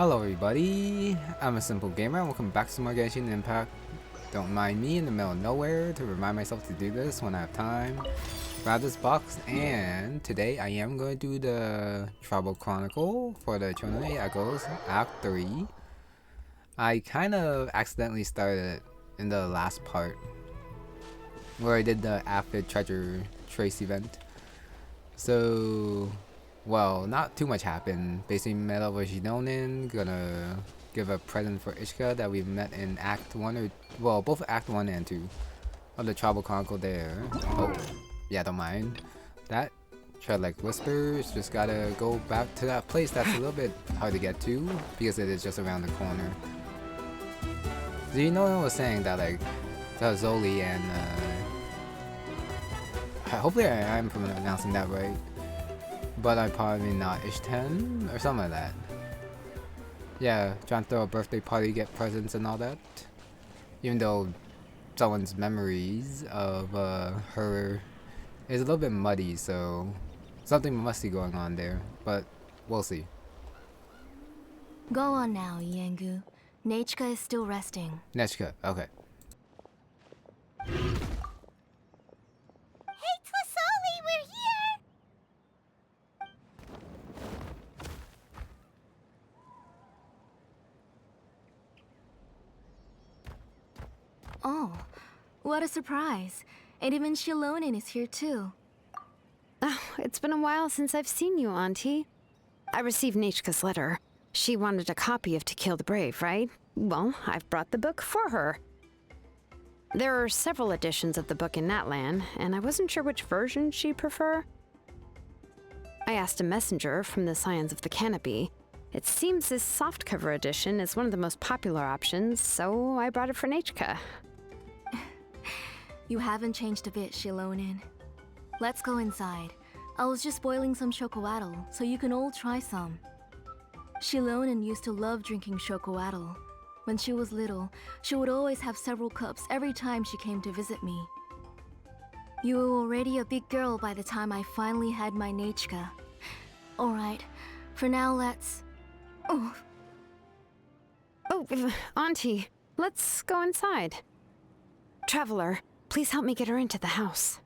Hello everybody, I'm a simple gamer and welcome back to some more Genshin Impact. Don't mind me in the middle of nowhere to remind myself to do this when I have time. Grab this box, and today I am going to do the Tribal Chronicle for the Chronicles Echoes Act 3. I kind of accidentally started in the last part where I did the Aphid Treasure Trace event. So well, not too much happened. Basically met up with Xinonen, gonna give a present for Nechca that we met in Act 1 or, well, both Act 1 and 2 of the Tribal Chronicle there. Oh, yeah, don't mind. That tread like whispers, just gotta go back to that place that's a little bit hard to get to because it is just around the corner. So Xinonen was saying that like Tlazolli and hopefully I am pronouncing that right. But I'm probably not Ishten or something like that. Yeah, trying to throw a birthday party, get presents and all that. Even though someone's memories of her is a little bit muddy, so something must be going on there. But we'll see. Go on now, Yengu. Nechca is still resting. Nechca, okay. Hey, Tlazolli, we're here! Oh, what a surprise. And even Xinonen is here too. Oh, it's been a while since I've seen you, Auntie. I received Nechca's letter. She wanted a copy of To Kill the Brave, right? Well, I've brought the book for her. There are several editions of the book in Natlan, and I wasn't sure which version she'd prefer. I asked a messenger from the Scions of the Canopy. It seems this softcover edition is one of the most popular options, so I brought it for Nechca. You haven't changed a bit, Xinonen. Let's go inside. I was just boiling some chocoatl, so you can all try some. Xinonen used to love drinking chocoatl. When she was little, she would always have several cups every time she came to visit me. You were already a big girl by the time I finally had my Nechca. Alright, for now let's... Oh, Auntie, let's go inside. Traveler, please help me get her into the house.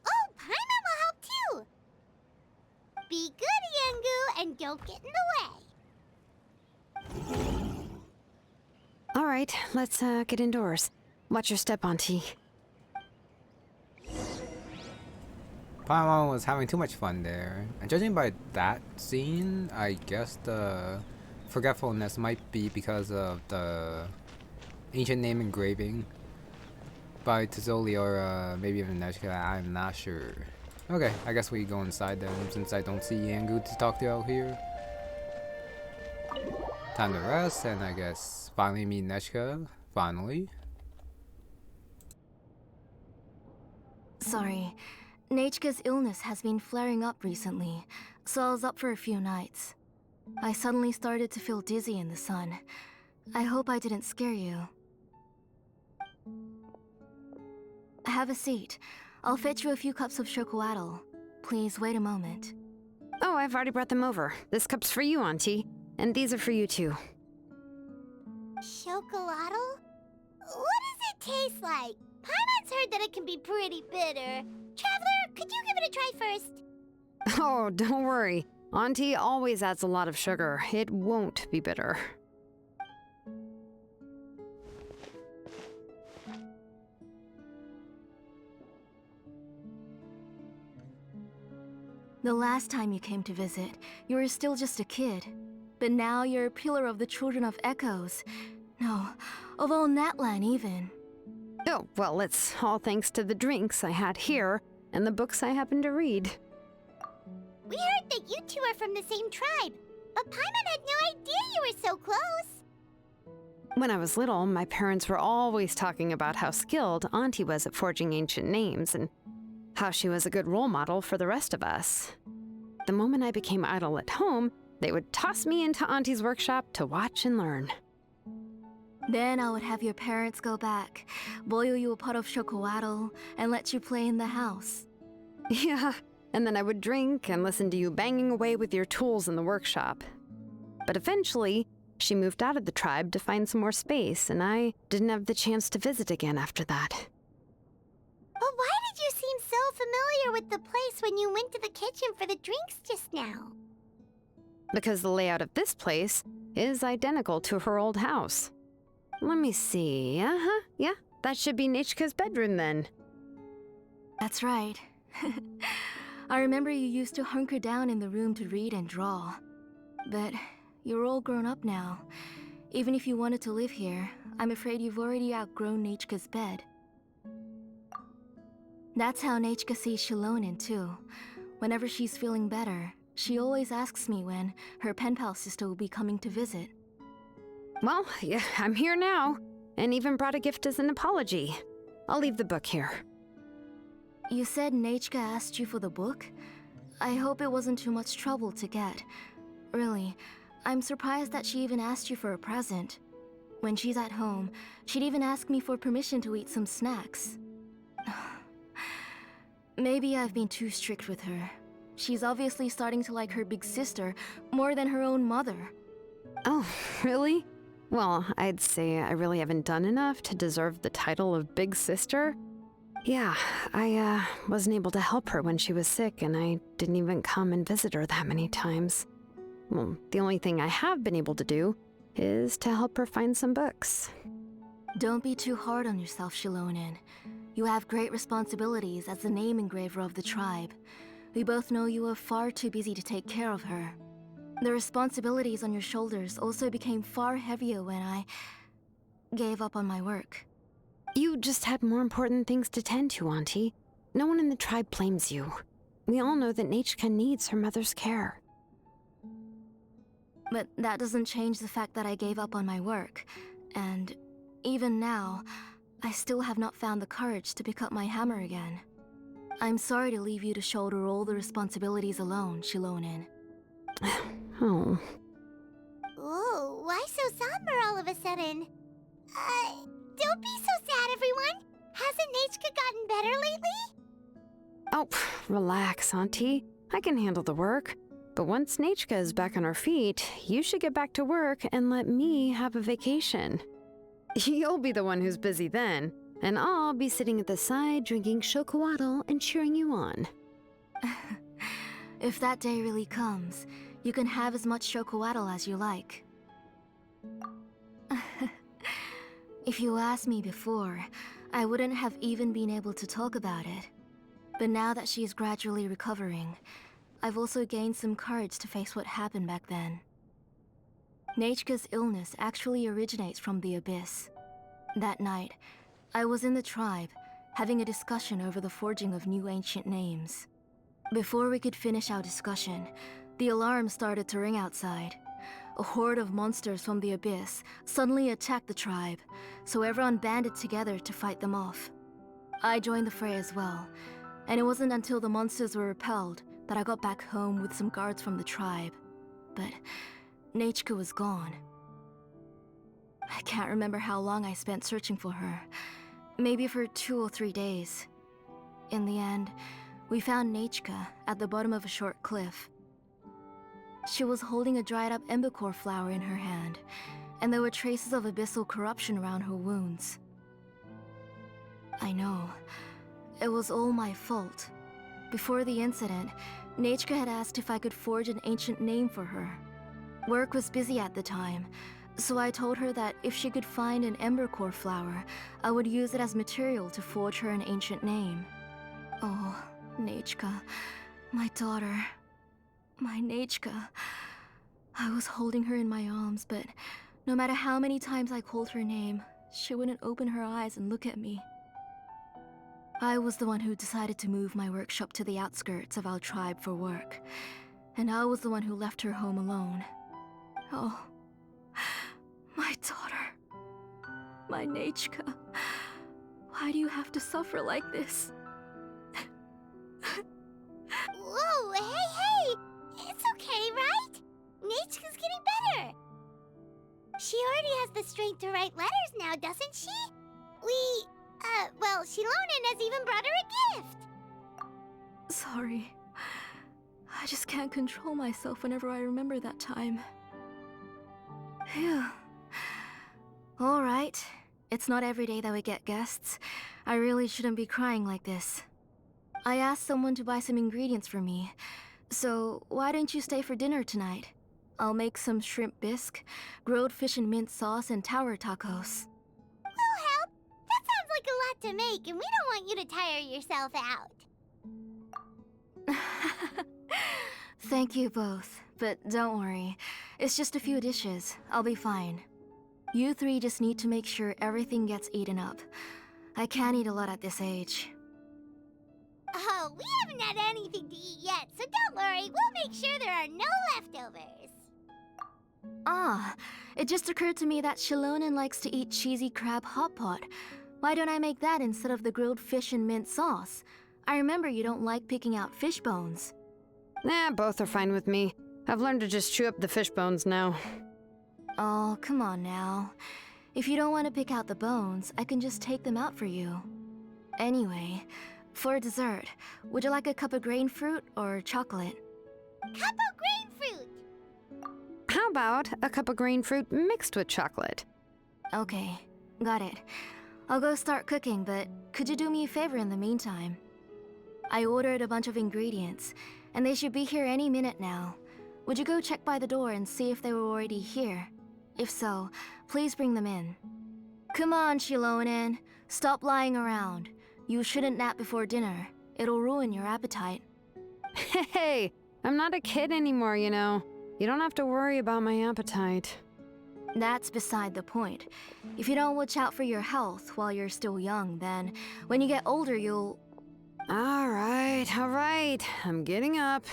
Oh, Paimon will help too! Be good, Yengu, and don't get in the way. All right, let's get indoors. Watch your step, Auntie. Paimon was having too much fun there. And judging by that scene, I guess the forgetfulness might be because of the ancient name engraving by Tlazolli or maybe even Nechca. I'm not sure. Okay, I guess we go inside then, since I don't see Yengu to talk to out here. Time to rest, and I guess finally meet Nechca. Finally. sorry. Nechca's illness has been flaring up recently, so I was up for a few nights. I suddenly started to feel dizzy in the sun. I hope I didn't scare you. Have a seat. I'll fetch you a few cups of chocoatl. Please wait a moment. Oh, I've already brought them over. This cup's for you, Auntie. And these are for you, too. Chocolatl? What does it taste like? Paimon's heard that it can be pretty bitter. Traveler, could you give it a try first? Oh, don't worry. Auntie always adds a lot of sugar. It won't be bitter. The last time you came to visit, you were still just a kid. But now you're a pillar of the Children of Echoes. No, of all Natlan even. Oh, well, it's all thanks to the drinks I had here and the books I happened to read. We heard that you two are from the same tribe, but Paimon had no idea you were so close. When I was little, my parents were always talking about how skilled Auntie was at forging ancient names and how she was a good role model for the rest of us. The moment I became idle at home, they would toss me into Auntie's workshop to watch and learn. Then I would have your parents go back, boil you a pot of chocoatl, and let you play in the house. Yeah, and then I would drink and listen to you banging away with your tools in the workshop. But eventually, she moved out of the tribe to find some more space, and I didn't have the chance to visit again after that. But why did you seem so familiar with the place when you went to the kitchen for the drinks just now? Because the layout of this place is identical to her old house. Let me see. Yeah, that should be Nechca's bedroom then. That's right. I remember you used to hunker down in the room to read and draw. But you're all grown up now. Even if you wanted to live here, I'm afraid you've already outgrown Nechca's bed. That's how Nechca sees Xinonen too. Whenever she's feeling better, she always asks me when her pen pal sister will be coming to visit. Well, yeah, I'm here now, and even brought a gift as an apology. I'll leave the book here. You said Nechca asked you for the book? I hope it wasn't too much trouble to get. Really, I'm surprised that she even asked you for a present. When she's at home, she'd even ask me for permission to eat some snacks. Maybe I've been too strict with her. She's obviously starting to like her big sister more than her own mother. Oh, really? Well, I'd say I really haven't done enough to deserve the title of Big Sister. Yeah, I wasn't able to help her when she was sick, and I didn't even come and visit her that many times. Well, the only thing I have been able to do is to help her find some books. Don't be too hard on yourself, Xinonen. You have great responsibilities as the name engraver of the tribe. We both know you are far too busy to take care of her. The responsibilities on your shoulders also became far heavier when I gave up on my work. You just had more important things to tend to, Auntie. No one in the tribe blames you. We all know that Nechca needs her mother's care. But that doesn't change the fact that I gave up on my work. And even now, I still have not found the courage to pick up my hammer again. I'm sorry to leave you to shoulder all the responsibilities alone, Xinonen. Oh. Ooh, why so somber all of a sudden? Don't be so sad, everyone. Hasn't Nechca gotten better lately? Oh, relax, Auntie. I can handle the work. But once Nechca is back on her feet, you should get back to work and let me have a vacation. You'll be the one who's busy then, and I'll be sitting at the side drinking chocolatl and cheering you on. If that day really comes, you can have as much chocolatl as you like. If you asked me before, I wouldn't have even been able to talk about it. But now that she's gradually recovering, I've also gained some courage to face what happened back then. Nechca's illness actually originates from the Abyss. That night, I was in the tribe, having a discussion over the forging of new ancient names. Before we could finish our discussion, the alarm started to ring outside. A horde of monsters from the Abyss suddenly attacked the tribe, so everyone banded together to fight them off. I joined the fray as well, and it wasn't until the monsters were repelled that I got back home with some guards from the tribe. But Nechca was gone. I can't remember how long I spent searching for her. Maybe for 2 or 3 days. In the end, we found Nechca at the bottom of a short cliff. She was holding a dried up embercore flower in her hand, and there were traces of abyssal corruption around her wounds. I know. It was all my fault. Before the incident, Nechca had asked if I could forge an ancient name for her. Work was busy at the time, so I told her that if she could find an embercore flower, I would use it as material to forge her an ancient name. Oh, Nechca, my daughter. My Nechca. I was holding her in my arms, but no matter how many times I called her name, she wouldn't open her eyes and look at me. I was the one who decided to move my workshop to the outskirts of our tribe for work, and I was the one who left her home alone. Oh, my daughter. My Nechca. Why do you have to suffer like this? Whoa, hey! It's okay, right? Nechca's getting better. She already has the strength to write letters now, doesn't she? Well, Xinonen has even brought her a gift. Sorry. I just can't control myself whenever I remember that time. Phew. Alright. It's not every day that we get guests. I really shouldn't be crying like this. I asked someone to buy some ingredients for me. So, why don't you stay for dinner tonight? I'll make some shrimp bisque, grilled fish and mint sauce, and tower tacos. We'll help. That sounds like a lot to make, and we don't want you to tire yourself out. Thank you both, but don't worry. It's just a few dishes. I'll be fine. You three just need to make sure everything gets eaten up. I can't eat a lot at this age. Oh, we haven't had anything to eat yet, so don't worry. We'll make sure there are no leftovers. Ah, it just occurred to me that Xinonen likes to eat cheesy crab hot pot. Why don't I make that instead of the grilled fish and mint sauce? I remember you don't like picking out fish bones. Nah, both are fine with me. I've learned to just chew up the fish bones now. Oh, come on now. If you don't want to pick out the bones, I can just take them out for you. Anyway, for dessert, would you like a cup of grain fruit or chocolate? Cup of grain fruit! How about a cup of green fruit mixed with chocolate? Okay, got it. I'll go start cooking, but could you do me a favor in the meantime? I ordered a bunch of ingredients, and they should be here any minute now. Would you go check by the door and see if they were already here? If so, please bring them in. Come on, Xinonen. Stop lying around. You shouldn't nap before dinner. It'll ruin your appetite. Hey, I'm not a kid anymore, you know. You don't have to worry about my appetite. That's beside the point. If you don't watch out for your health while you're still young, then when you get older, you'll... All right. I'm getting up.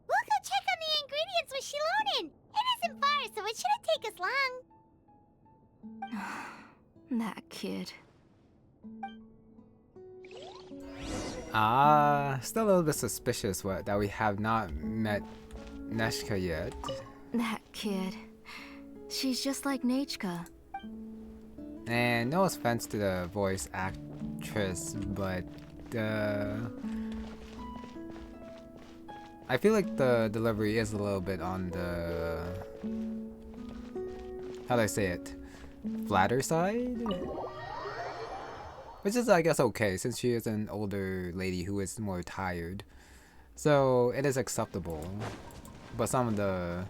We'll go check on the ingredients with Xinonen. It isn't far, so it shouldn't take us long. That kid. Still a little bit suspicious that we have not met Nechca yet. That kid. She's just like Nechca. And no offense to the voice actress, but I feel like the delivery is a little bit on the, how do I say it, flatter side? Which is, I guess, okay, since she is an older lady who is more tired. So, it is acceptable. But some of the,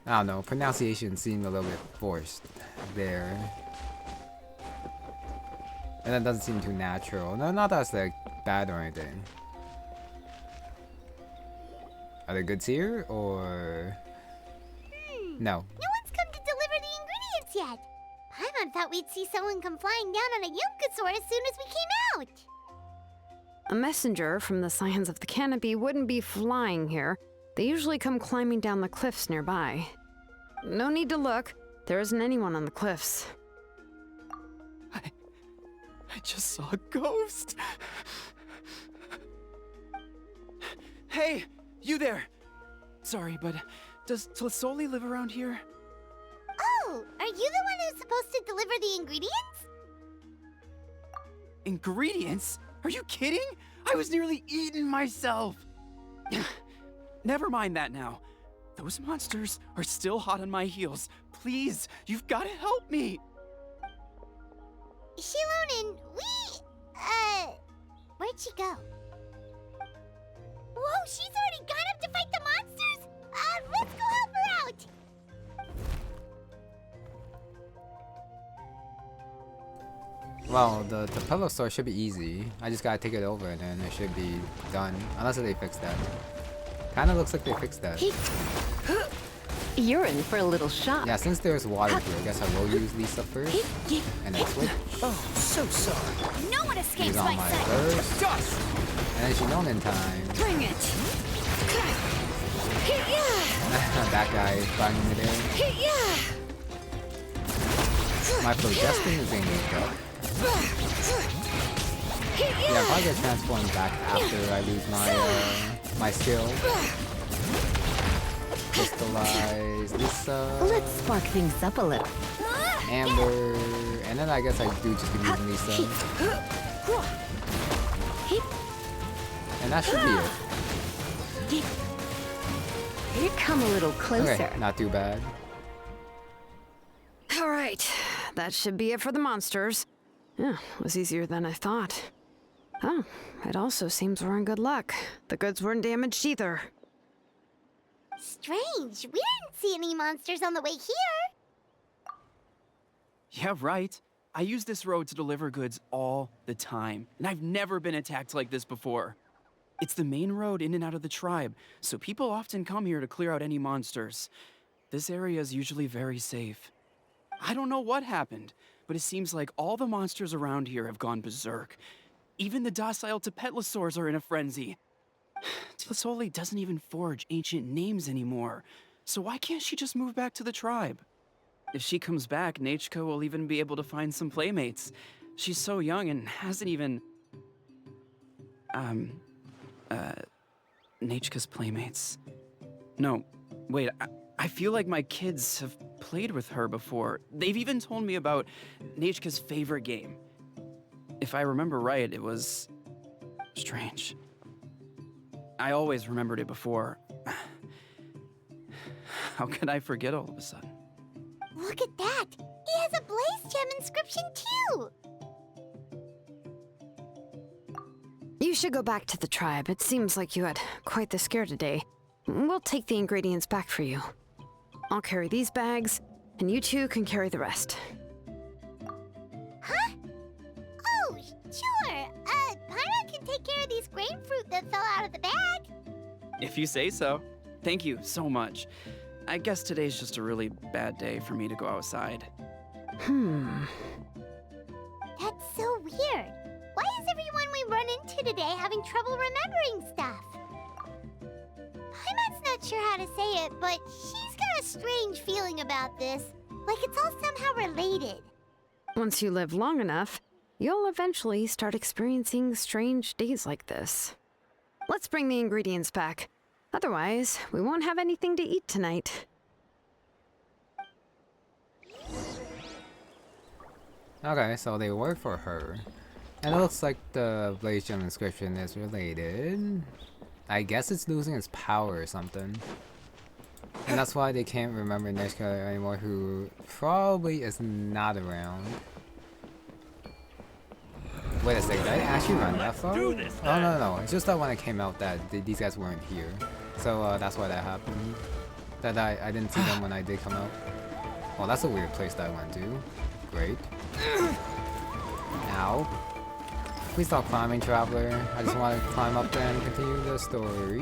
I don't know, pronunciation seemed a little bit forced there. And that doesn't seem too natural. No, not that it's like bad or anything. Are there goods here, or...? No. No one's come to deliver the ingredients yet. Paimon thought we'd see someone come flying down on a Yunkasaur as soon as we came out. A messenger from the Scions of the Canopy wouldn't be flying here. They usually come climbing down the cliffs nearby. No need to look. There isn't anyone on the cliffs. I just saw a ghost. Hey, you there. Sorry, but does Tlazolli live around here? Oh, are you the one who's supposed to deliver the ingredients? Ingredients? Are you kidding? I was nearly eaten myself. Never mind that now. Those monsters are still hot on my heels. Please, you've got to help me. Xinonen, where'd she go? Whoa, she's already gone up to fight the monsters? Let's go help her out! Well, the pillow store should be easy. I just gotta take it over and then it should be done. Unless they fix that. Kinda looks like they fixed that. You're in for a little shock. Yeah, since there's water here, I guess I will use Lisa first. And then switch. Oh, so sorry. No one escapes Use on my burst. Dust! And then Xinonen time. Bring it! That guy is finding it in. My progestin is being up. Yeah, I'll probably get transformed back after I lose my my skill. Crystallize Lisa. Let's spark things up a little. Amber. And then I guess I do just be using Lisa. And that should be it. Here, come a little closer. Okay, not too bad. All right, that should be it for the monsters. Yeah, it was easier than I thought. Oh, it also seems we're in good luck. The goods weren't damaged either. Strange. We didn't see any monsters on the way here. Yeah, right. I use this road to deliver goods all the time, and I've never been attacked like this before. It's the main road in and out of the tribe, so people often come here to clear out any monsters. This area is usually very safe. I don't know what happened, but it seems like all the monsters around here have gone berserk. Even the docile Tepetlosaurs are in a frenzy. Tlazolli doesn't even forge ancient names anymore, so why can't she just move back to the tribe? If she comes back, Nechca will even be able to find some playmates. She's so young and hasn't even... Nechca's playmates. No, wait, I feel like my kids have played with her before. They've even told me about Nechca's favorite game. If I remember right, it was... strange. I always remembered it before. How could I forget all of a sudden? Look at that. He has a Blaze Gem inscription too. You should go back to the tribe. It seems like you had quite the scare today. We'll take the ingredients back for you. I'll carry these bags, and you two can carry the rest. Huh? Oh, sure. Paimon can take care of these grapefruit that fell out of the bag. If you say so. Thank you so much. I guess today's just a really bad day for me to go outside. That's so weird. Why is everyone we run into today having trouble remembering stuff? Paimon's not sure how to say it, but she's got a strange feeling about this. Like it's all somehow related. Once you live long enough, you'll eventually start experiencing strange days like this. Let's bring the ingredients back. Otherwise, we won't have anything to eat tonight. Okay, so they work for her. And it looks like the Blaze Gem inscription is related. I guess it's losing its power or something. And that's why they can't remember Nechca anymore, who probably is not around. Wait a second, did I actually run that far? Oh no, it's just that when I came out that these guys weren't here. So that's why that happened. That I didn't see them when I did come out. Well, that's a weird place that I went to. Great. Ow. Please stop climbing, Traveler. I just want to climb up there and continue the story.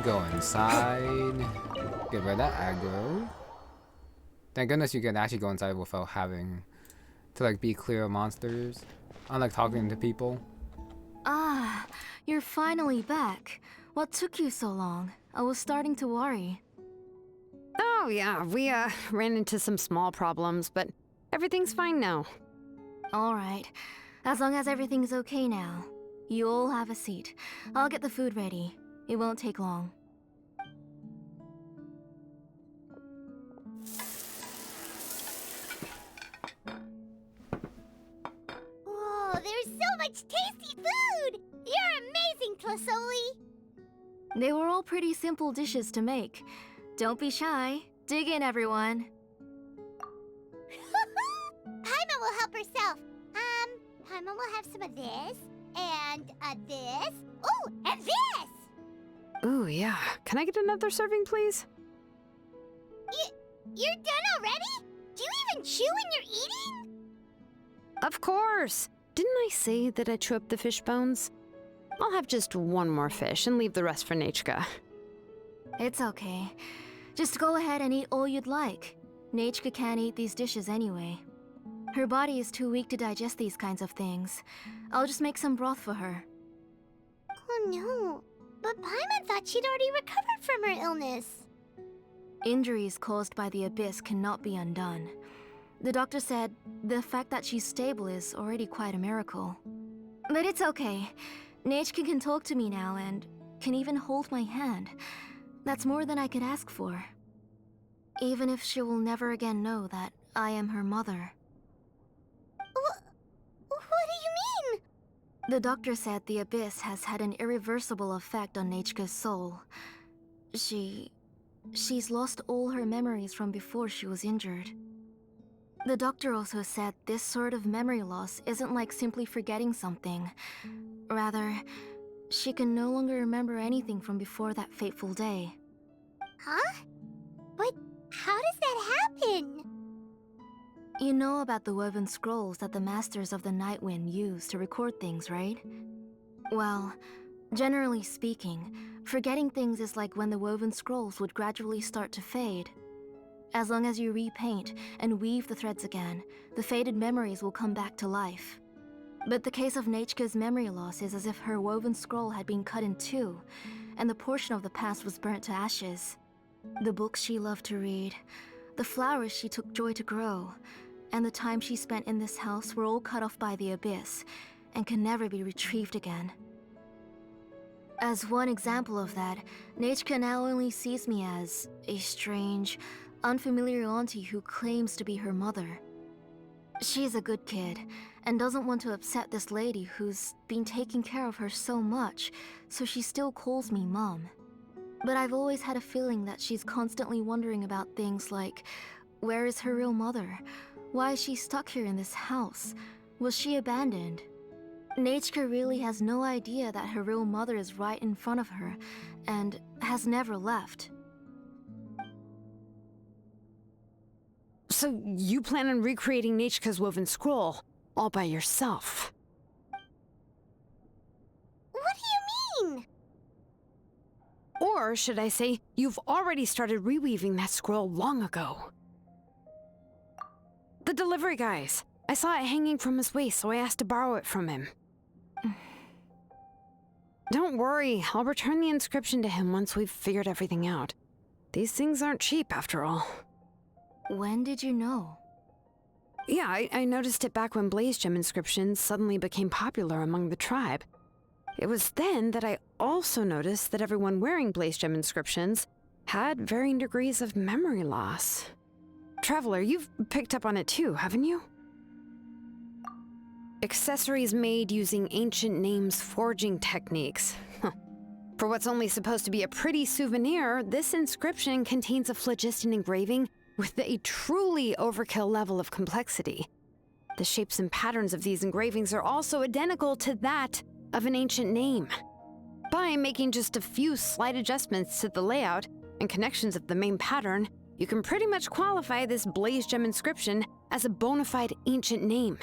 Go inside. Get rid of that aggro. Thank goodness you can actually go inside without having to like be clear of monsters. Unlike talking to people. Ah, you're finally back. What took you so long? I was starting to worry. Oh yeah, we ran into some small problems, but everything's fine now. All right. As long as everything's okay now. You all have a seat. I'll get the food ready. It won't take long. Whoa, there's so much tasty food! You're amazing, Tlazolli! They were all pretty simple dishes to make. Don't be shy. Dig in, everyone. Paimon will help herself. Paimon will have some of this, and this. Oh, and this! Ooh, yeah. Can I get another serving, please? You're done already? Do you even chew when you're eating? Of course! Didn't I say that I chew up the fish bones? I'll have just one more fish and leave the rest for Nechca. It's okay. Just go ahead and eat all you'd like. Nechca can't eat these dishes anyway. Her body is too weak to digest these kinds of things. I'll just make some broth for her. Oh no, but Paimon thought she'd already recovered from her illness. Injuries caused by the abyss cannot be undone. The doctor said the fact that she's stable is already quite a miracle. But it's okay. Nechca can talk to me now and can even hold my hand. That's more than I could ask for. Even if she will never again know that I am her mother. What The doctor said the abyss has had an irreversible effect on Nechca's soul. She's lost all her memories from before she was injured. The doctor also said this sort of memory loss isn't like simply forgetting something. Rather, she can no longer remember anything from before that fateful day. Huh? But how does that happen? You know about the woven scrolls that the Masters of the Night Wind use to record things, right? Well, generally speaking, forgetting things is like when the woven scrolls would gradually start to fade. As long as you repaint and weave the threads again, the faded memories will come back to life. But the case of Nechca's memory loss is as if her woven scroll had been cut in two, and the portion of the past was burnt to ashes. The books she loved to read, the flowers she took joy to grow, and the time she spent in this house were all cut off by the abyss, and can never be retrieved again. As one example of that, Nechca now only sees me as a strange, unfamiliar auntie who claims to be her mother. She's a good kid, and doesn't want to upset this lady who's been taking care of her so much, so she still calls me Mom. But I've always had a feeling that she's constantly wondering about things like, where is her real mother? Why is she stuck here in this house? Was she abandoned? Nechca really has no idea that her real mother is right in front of her, and has never left. So you plan on recreating Nechca's woven scroll all by yourself? What do you mean? Or should I say, you've already started reweaving that scroll long ago? The delivery guys. I saw it hanging from his waist, so I asked to borrow it from him. Don't worry, I'll return the inscription to him once we've figured everything out. These things aren't cheap, after all. When did you know? Yeah, I noticed it back when Blaze Gem inscriptions suddenly became popular among the tribe. It was then that I also noticed that everyone wearing Blaze Gem inscriptions had varying degrees of memory loss. Traveler, you've picked up on it too, haven't you? Accessories made using ancient names forging techniques. For what's only supposed to be a pretty souvenir, this inscription contains a phlogiston engraving with a truly overkill level of complexity. The shapes and patterns of these engravings are also identical to that of an ancient name. By making just a few slight adjustments to the layout and connections of the main pattern, you can pretty much qualify this Blaze Gem inscription as a bona fide ancient name.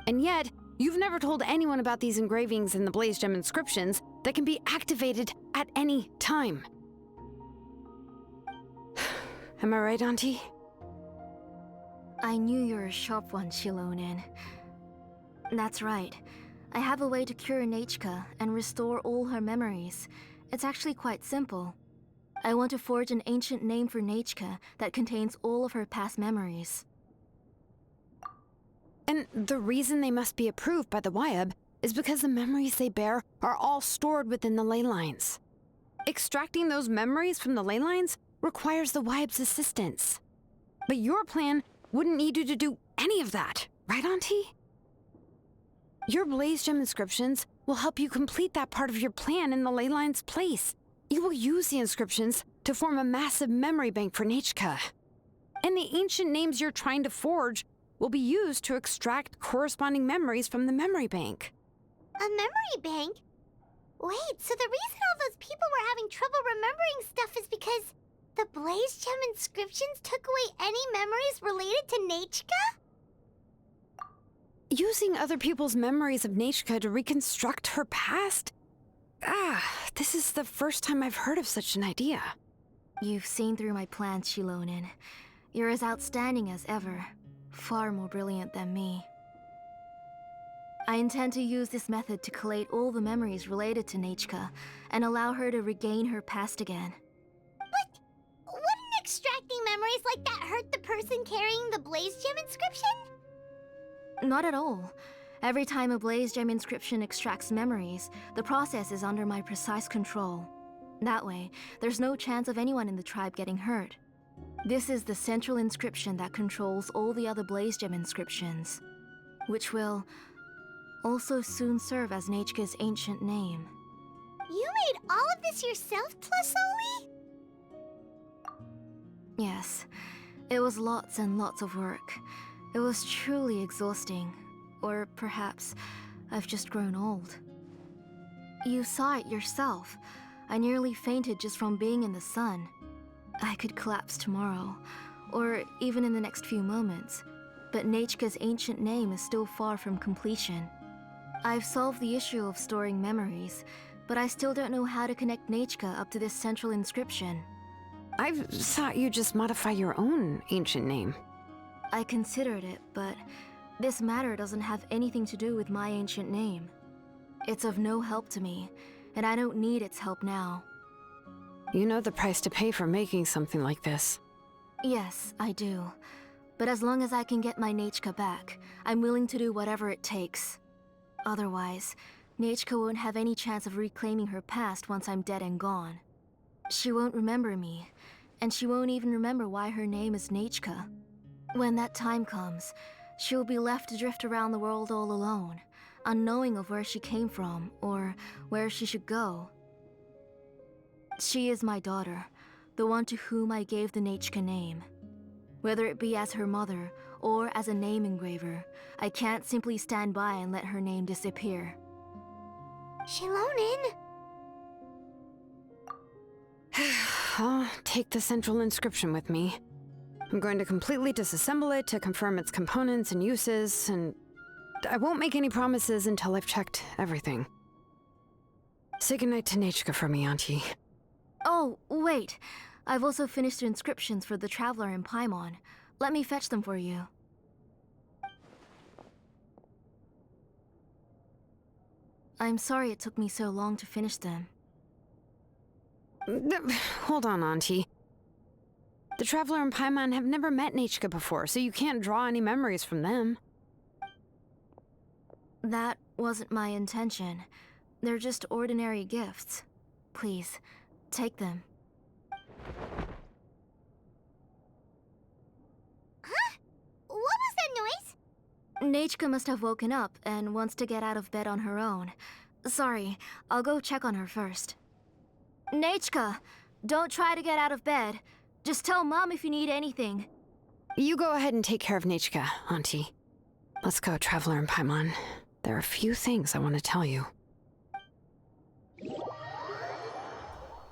And yet, you've never told anyone about these engravings in the Blaze Gem inscriptions that can be activated at any time. Am I right, Auntie? I knew you were a sharp one, Xinonen. That's right. I have a way to cure Nechca and restore all her memories. It's actually quite simple. I want to forge an ancient name for Nechca that contains all of her past memories. And the reason they must be approved by the Wyab is because the memories they bear are all stored within the ley lines. Extracting those memories from the ley lines requires the Wyab's assistance. But your plan wouldn't need you to do any of that, right, Auntie? Your Blaze Gem inscriptions will help you complete that part of your plan in the ley line's place. You will use the inscriptions to form a massive memory bank for Nechca. And the ancient names you're trying to forge will be used to extract corresponding memories from the memory bank. A memory bank? Wait, so the reason all those people were having trouble remembering stuff is because the Blaze Gem inscriptions took away any memories related to Nechca? Using other people's memories of Nechca to reconstruct her past? This is the first time I've heard of such an idea. You've seen through my plans, Xinonen. You're as outstanding as ever. Far more brilliant than me. I intend to use this method to collate all the memories related to Nechca and allow her to regain her past again. But wouldn't extracting memories like that hurt the person carrying the Blaze Gem inscription? Not at all. Every time a Blaze Gem inscription extracts memories, the process is under my precise control. That way, there's no chance of anyone in the tribe getting hurt. This is the central inscription that controls all the other Blaze Gem inscriptions, which will also soon serve as Nechca's ancient name. You made all of this yourself, Tlazolli? Yes, it was lots and lots of work. It was truly exhausting. Or perhaps I've just grown old. You saw it yourself. I nearly fainted just from being in the sun. I could collapse tomorrow, or even in the next few moments, but Nechca's ancient name is still far from completion. I've solved the issue of storing memories, but I still don't know how to connect Nechca up to this central inscription. I thought you just modify your own ancient name. I considered it, but this matter doesn't have anything to do with my ancient name. It's of no help to me, and I don't need its help now. You know the price to pay for making something like this. Yes, I do. But as long as I can get my Nechca back, I'm willing to do whatever it takes. Otherwise, Nechca won't have any chance of reclaiming her past once I'm dead and gone. She won't remember me, and she won't even remember why her name is Nechca. When that time comes, she'll be left to drift around the world all alone, unknowing of where she came from or where she should go. She is my daughter, the one to whom I gave the Nechca name. Whether it be as her mother or as a name engraver, I can't simply stand by and let her name disappear. Xinonen? I'll take the central inscription with me. I'm going to completely disassemble it to confirm its components and uses, and I won't make any promises until I've checked everything. Say goodnight to Nechca for me, Auntie. Oh, wait. I've also finished the inscriptions for the Traveler in Paimon. Let me fetch them for you. I'm sorry it took me so long to finish them. Hold on, Auntie. The Traveler and Paimon have never met Nechca before, so you can't draw any memories from them. That wasn't my intention. They're just ordinary gifts. Please, take them. Huh? What was that noise? Nechca must have woken up and wants to get out of bed on her own. Sorry, I'll go check on her first. Nechca, don't try to get out of bed. Just tell Mom if you need anything. You go ahead and take care of Nechca, Auntie. Let's go, Traveler and Paimon. There are a few things I want to tell you.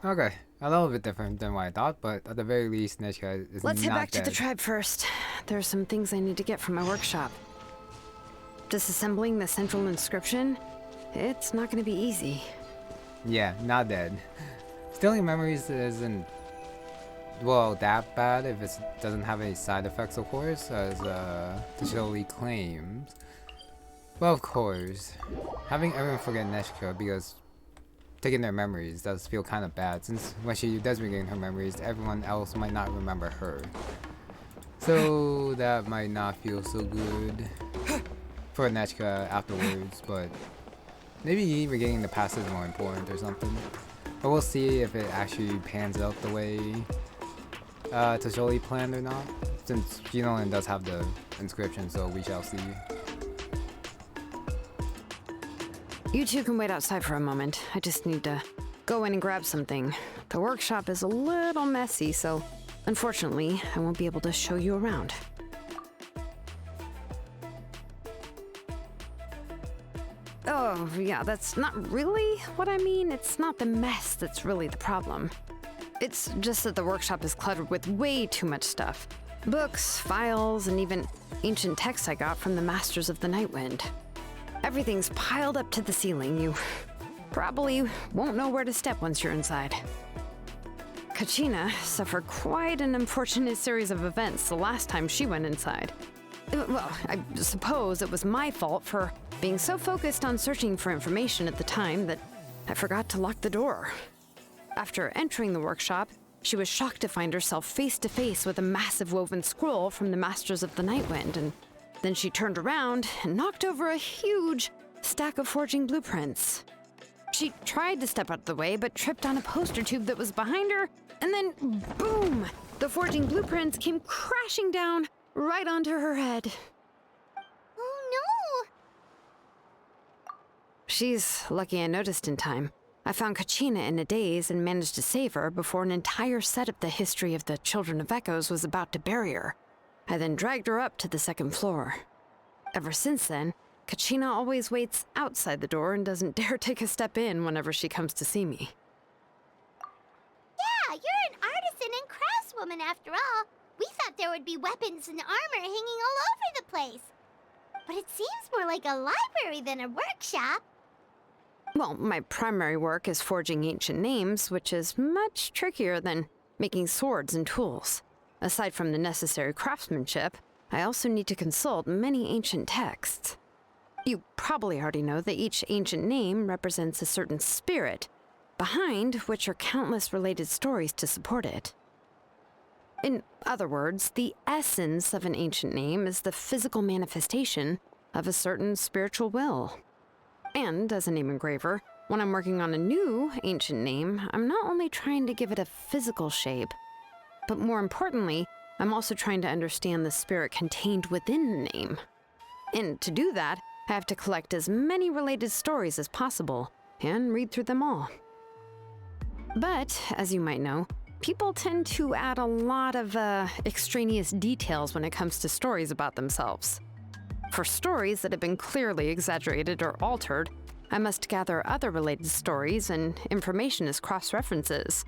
Okay, a little bit different than what I thought, but at the very least, Nechca is Let's not head back dead. to the tribe first. There are some things I need to get from my workshop. Disassembling the central inscription? It's not going to be easy. Yeah, not dead. Stealing memories isn't, well, that bad if it doesn't have any side effects, of course, as Tlazolli claims. Well, of course, having everyone forget Nechca because taking their memories does feel kind of bad, since when she does regain her memories, everyone else might not remember her. So that might not feel so good for Nechca afterwards, but maybe regaining the past is more important or something. But we'll see if it actually pans out the way Tlazolli planned or not, since Xinonen does have the inscription, so we shall see. You two can wait outside for a moment. I just need to go in and grab something. The workshop is a little messy, so unfortunately, I won't be able to show you around. Oh, yeah, that's not really what I mean. It's not the mess that's really the problem. It's just that the workshop is cluttered with way too much stuff. Books, files, and even ancient texts I got from the Masters of the Nightwind. Everything's piled up to the ceiling. You probably won't know where to step once you're inside. Kachina suffered quite an unfortunate series of events the last time she went inside. Well, I suppose it was my fault for being so focused on searching for information at the time that I forgot to lock the door. After entering the workshop, she was shocked to find herself face to face with a massive woven scroll from the Masters of the Nightwind, and then she turned around and knocked over a huge stack of forging blueprints. She tried to step out of the way, but tripped on a poster tube that was behind her, and then boom! The forging blueprints came crashing down right onto her head. Oh She's lucky I noticed in time. I found Kachina in a daze and managed to save her before an entire set of the history of the Children of Echoes was about to bury her. I then dragged her up to the second floor. Ever since then, Kachina always waits outside the door and doesn't dare take a step in whenever she comes to see me. Yeah, you're an artisan and craftswoman after all. We thought there would be weapons and armor hanging all over the place. But it seems more like a library than a workshop. Well, my primary work is forging ancient names, which is much trickier than making swords and tools. Aside from the necessary craftsmanship, I also need to consult many ancient texts. You probably already know that each ancient name represents a certain spirit, behind which are countless related stories to support it. In other words, the essence of an ancient name is the physical manifestation of a certain spiritual will. And as a name engraver, when I'm working on a new ancient name, I'm not only trying to give it a physical shape, but more importantly, I'm also trying to understand the spirit contained within the name. And to do that, I have to collect as many related stories as possible and read through them all. But, as you might know, people tend to add a lot of extraneous details when it comes to stories about themselves. For stories that have been clearly exaggerated or altered, I must gather other related stories and information as cross-references.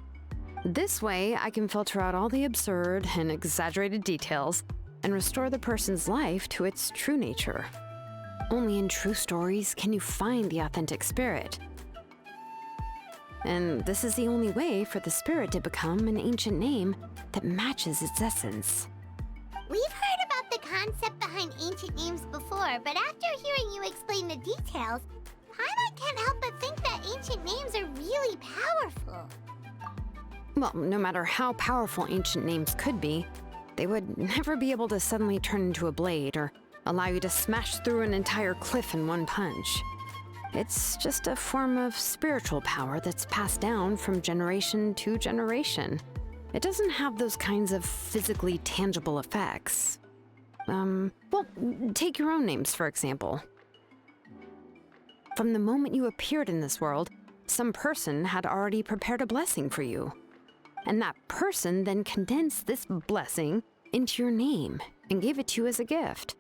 This way, I can filter out all the absurd and exaggerated details and restore the person's life to its true nature. Only in true stories can you find the authentic spirit. And this is the only way for the spirit to become an ancient name that matches its essence. We've heard about the concept behind ancient names before, but after hearing you explain the details, Paimon can't help but think that ancient names are really powerful. Well, no matter how powerful ancient names could be, they would never be able to suddenly turn into a blade or allow you to smash through an entire cliff in one punch. It's just a form of spiritual power that's passed down from generation to generation. It doesn't have those kinds of physically tangible effects. Well, take your own names, for example. From the moment you appeared in this world, some person had already prepared a blessing for you. And that person then condensed this blessing into your name and gave it to you as a gift.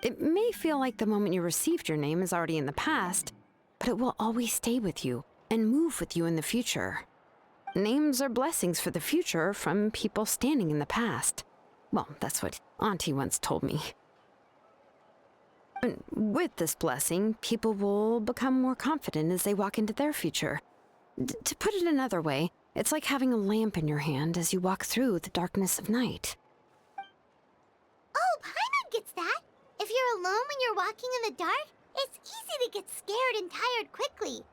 It may feel like the moment you received your name is already in the past, but it will always stay with you and move with you in the future. Names are blessings for the future from people standing in the past. Well, that's what Auntie once told me. And with this blessing, people will become more confident as they walk into their future. To put it another way, it's like having a lamp in your hand as you walk through the darkness of night. Oh, Paimon gets that. If you're alone when you're walking in the dark, it's easy to get scared and tired quickly.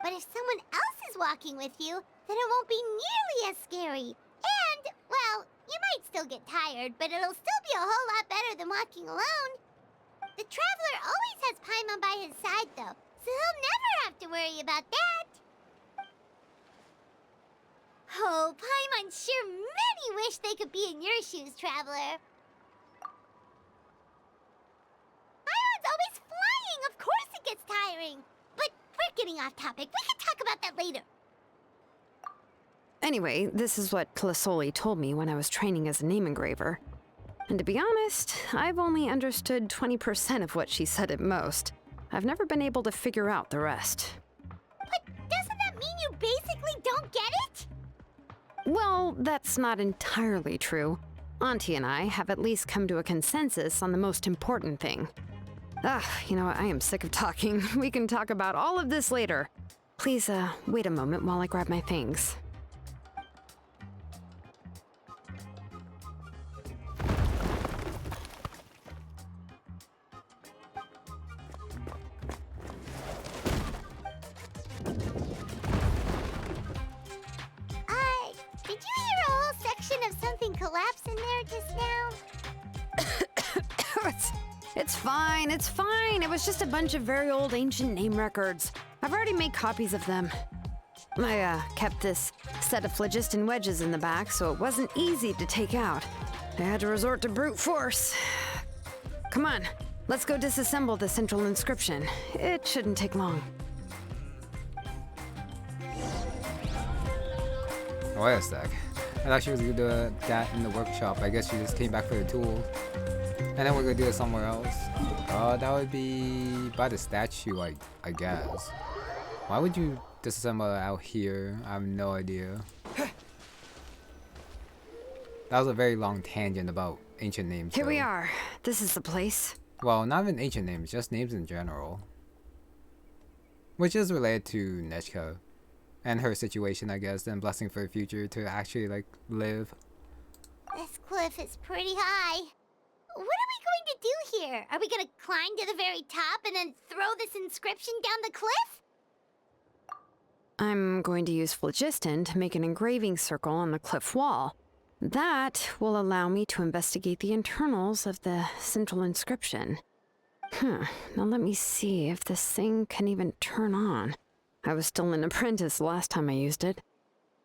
But if someone else is walking with you, then it won't be nearly as scary. And, well, you might still get tired, but it'll still be a whole lot better than walking alone. The Traveler always has Paimon by his side, though, so he'll never have to worry about that. Oh, Paimon sure many wish they could be in your shoes, Traveler. Paimon's always flying. Of course it gets tiring. But we're getting off topic. We can talk about that later. Anyway, this is what Tlazolli told me when I was training as a name engraver. And to be honest, I've only understood 20% of what she said at most. I've never been able to figure out the rest. But doesn't that mean you basically don't get it? Well, that's not entirely true. Auntie and I have at least come to a consensus on the most important thing. You know what? I am sick of talking. We can talk about all of this later. Please, wait a moment while I grab my things. Did you hear a whole section of something collapse in there just now? It's fine, it's fine. It was just a bunch of very old ancient name records. I've already made copies of them. I kept this set of phlogiston wedges in the back, so it wasn't easy to take out. I had to resort to brute force. Come on, Let's go disassemble the central inscription. It shouldn't take long. Wait a sec. I thought she was gonna do that in the workshop. I guess she just came back for the tool. And then we're gonna do it somewhere else. That would be by the statue, I guess. Why would you disassemble it out here? I have no idea. That was a very long tangent about ancient names. Here we are. This is the place. Well, not even ancient names, just names in general. Which is related to Nechca and her situation, I guess, and blessing for the future to actually, like, live. This cliff is pretty high. What are we going to do here? Are we going to climb to the very top and then throw this inscription down the cliff? I'm going to use phlogiston to make an engraving circle on the cliff wall. That will allow me to investigate the internals of the central inscription. Now let me see if this thing can even turn on. I was still an apprentice last time I used it.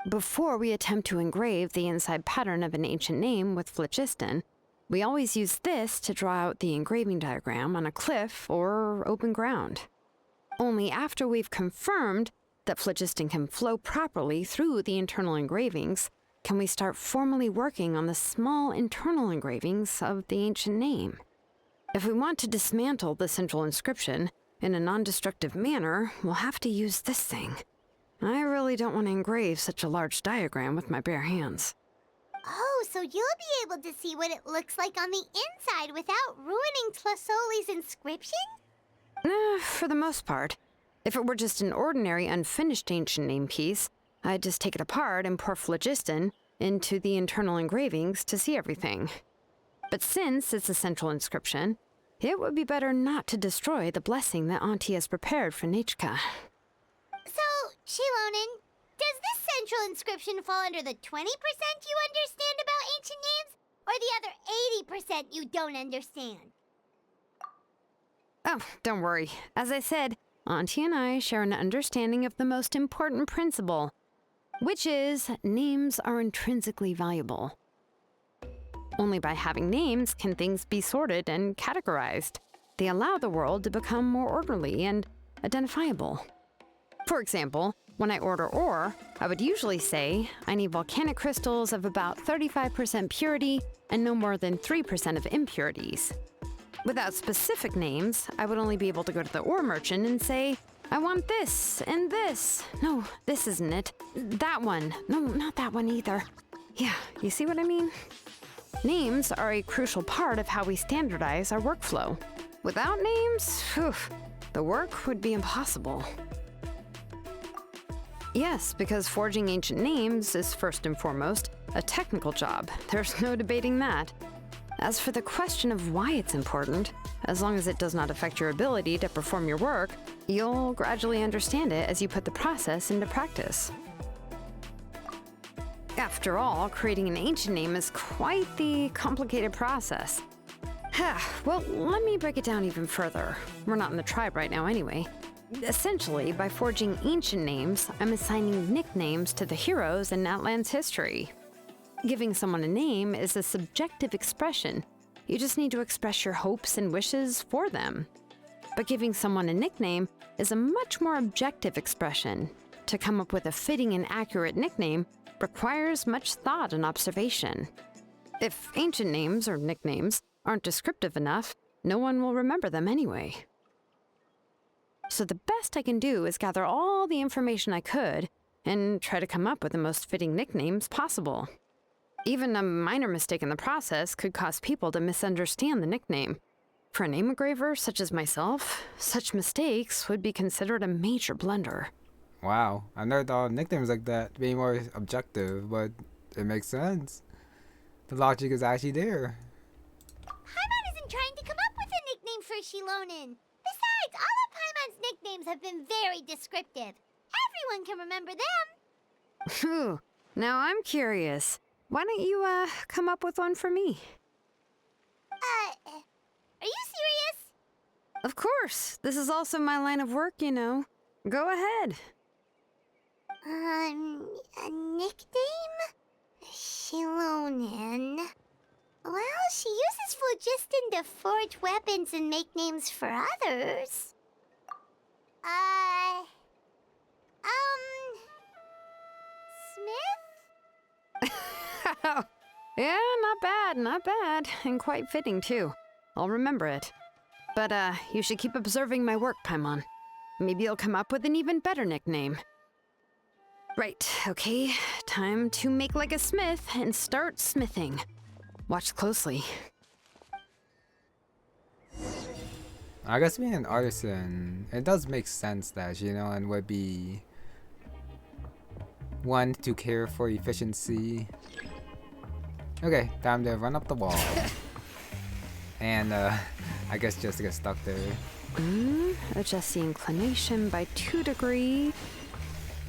Before we attempt to engrave the inside pattern of an ancient name with phlogiston, we always use this to draw out the engraving diagram on a cliff or open ground. Only after we've confirmed that phlogiston can flow properly through the internal engravings can we start formally working on the small internal engravings of the ancient name. If we want to dismantle the central inscription in a non-destructive manner, we'll have to use this thing. I really don't want to engrave such a large diagram with my bare hands. Oh, so you'll be able to see what it looks like on the inside without ruining Tlazolli's inscription? For the most part. If it were just an ordinary unfinished ancient name piece, I'd just take it apart and pour phlogiston into the internal engravings to see everything. But since it's a central inscription, it would be better not to destroy the blessing that Auntie has prepared for Nechca. So, Xinonen, does this central inscription fall under the 20% you understand about ancient names, or the other 80% you don't understand? Oh, don't worry. As I said, Auntie and I share an understanding of the most important principle, which is names are intrinsically valuable. Only by having names can things be sorted and categorized. They allow the world to become more orderly and identifiable. For example, when I order ore, I would usually say I need volcanic crystals of about 35% purity and no more than 3% of impurities. Without specific names, I would only be able to go to the ore merchant and say, I want this and this. No, this isn't it. That one. No, not that one either. Yeah, you see what I mean? Names are a crucial part of how we standardize our workflow. Without names, the work would be impossible. Yes, because forging ancient names is first and foremost a technical job. There's no debating that. As for the question of why it's important, as long as it does not affect your ability to perform your work, you'll gradually understand it as you put the process into practice. After all, creating an ancient name is quite the complicated process. Well, let me break it down even further. We're not in the tribe right now anyway. Essentially, by forging ancient names, I'm assigning nicknames to the heroes in Natlan's history. Giving someone a name is a subjective expression. You just need to express your hopes and wishes for them. But giving someone a nickname is a much more objective expression. To come up with a fitting and accurate nickname requires much thought and observation. If ancient names or nicknames aren't descriptive enough, no one will remember them anyway. So the best I can do is gather all the information I could and try to come up with the most fitting nicknames possible. Even a minor mistake in the process could cause people to misunderstand the nickname. For a name engraver such as myself, such mistakes would be considered a major blunder. Wow, I never thought of nicknames like that being more objective, but it makes sense. The logic is actually there. Paimon isn't trying to come up with a nickname for Xinonen. Besides, all of Paimon's nicknames have been very descriptive. Everyone can remember them. Phew, now I'm curious. Why don't you, come up with one for me? Are you serious? Of course. This is also my line of work, you know. Go ahead. A nickname? Xinonen. Well, she uses phlogiston to forge weapons and make names for others. Smith? Yeah, not bad, and quite fitting too. I'll remember it. But, you should keep observing my work, Paimon. Maybe you'll come up with an even better nickname. Right, okay. Time to make like a smith and start smithing. Watch closely. I guess being an artisan, it does make sense that Xinonen would be one to care for efficiency. Okay, time to run up the wall. And I guess just get stuck there. Adjust the inclination by 2 degrees.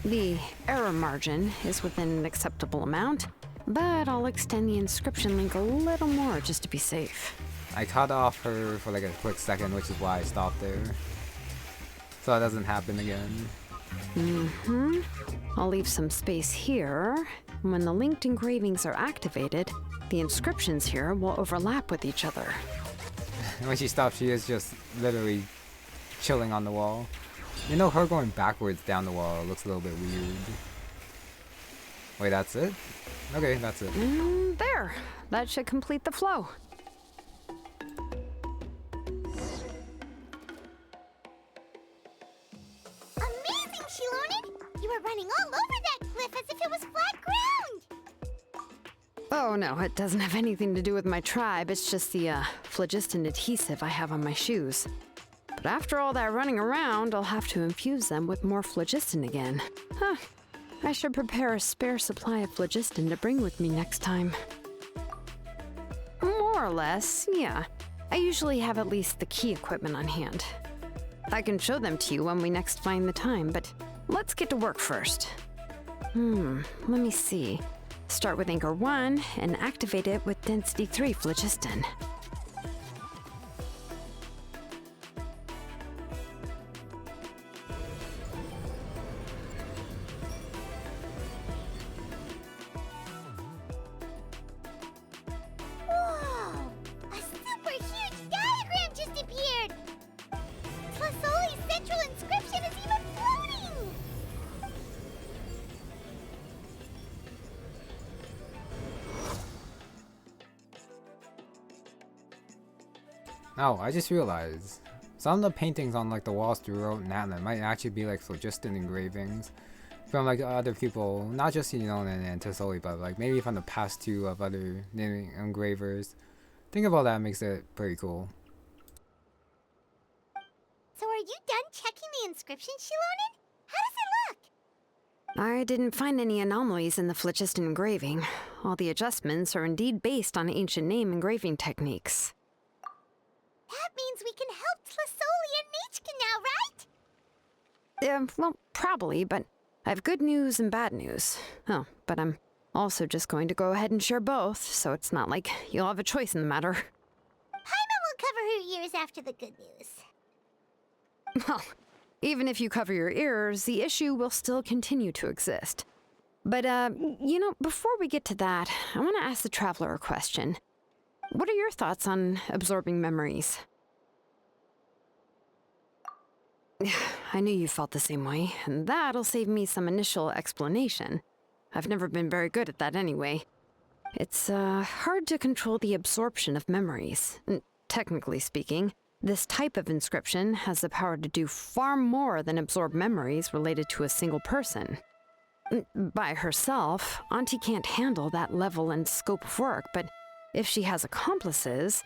The error margin is within an acceptable amount, but I'll extend the inscription link a little more just to be safe. I cut off her for like a quick second, which is why I stopped there. So it doesn't happen again. I'll leave some space here. When the linked engravings are activated, the inscriptions here will overlap with each other. And when she stops, she is just literally chilling on the wall. Her going backwards down the wall looks a little bit weird. Wait, that's it? Okay, that's it. There! That should complete the flow. Amazing, Xinonen! You were running all over that cliff as if it was flat ground! Oh no, it doesn't have anything to do with my tribe. It's just the phlogiston adhesive I have on my shoes. But after all that running around, I'll have to infuse them with more phlogiston again. Huh. I should prepare a spare supply of phlogiston to bring with me next time. More or less, yeah. I usually have at least the key equipment on hand. I can show them to you when we next find the time, but let's get to work first. Let me see. Start with Anchor 1 and activate it with Density 3 phlogiston. Whoa! A super huge diagram just appeared! Tlazolli's central inscription is even floating! Oh, I just realized. Some of the paintings on like the walls throughout Natlan might actually be like phlogiston engravings from like other people, not just Xinonen and Tlazolli, but like maybe from the past two of other naming engravers. Think of all that makes it pretty cool. So are you done checking the inscription, Xinonen? How does it look? I didn't find any anomalies in the phlogiston engraving. All the adjustments are indeed based on ancient name engraving techniques. That means we can help Tlazolli and Nechca now, right? Well, probably, but I have good news and bad news. Oh, but I'm also just going to go ahead and share both, so it's not like you'll have a choice in the matter. Paimon will cover her ears after the good news. Well, even if you cover your ears, the issue will still continue to exist. But, before we get to that, I want to ask the Traveler a question. What are your thoughts on absorbing memories? I knew you felt the same way, and that'll save me some initial explanation. I've never been very good at that anyway. It's, hard to control the absorption of memories. Technically speaking, this type of inscription has the power to do far more than absorb memories related to a single person. By herself, Auntie can't handle that level and scope of work, but if she has accomplices,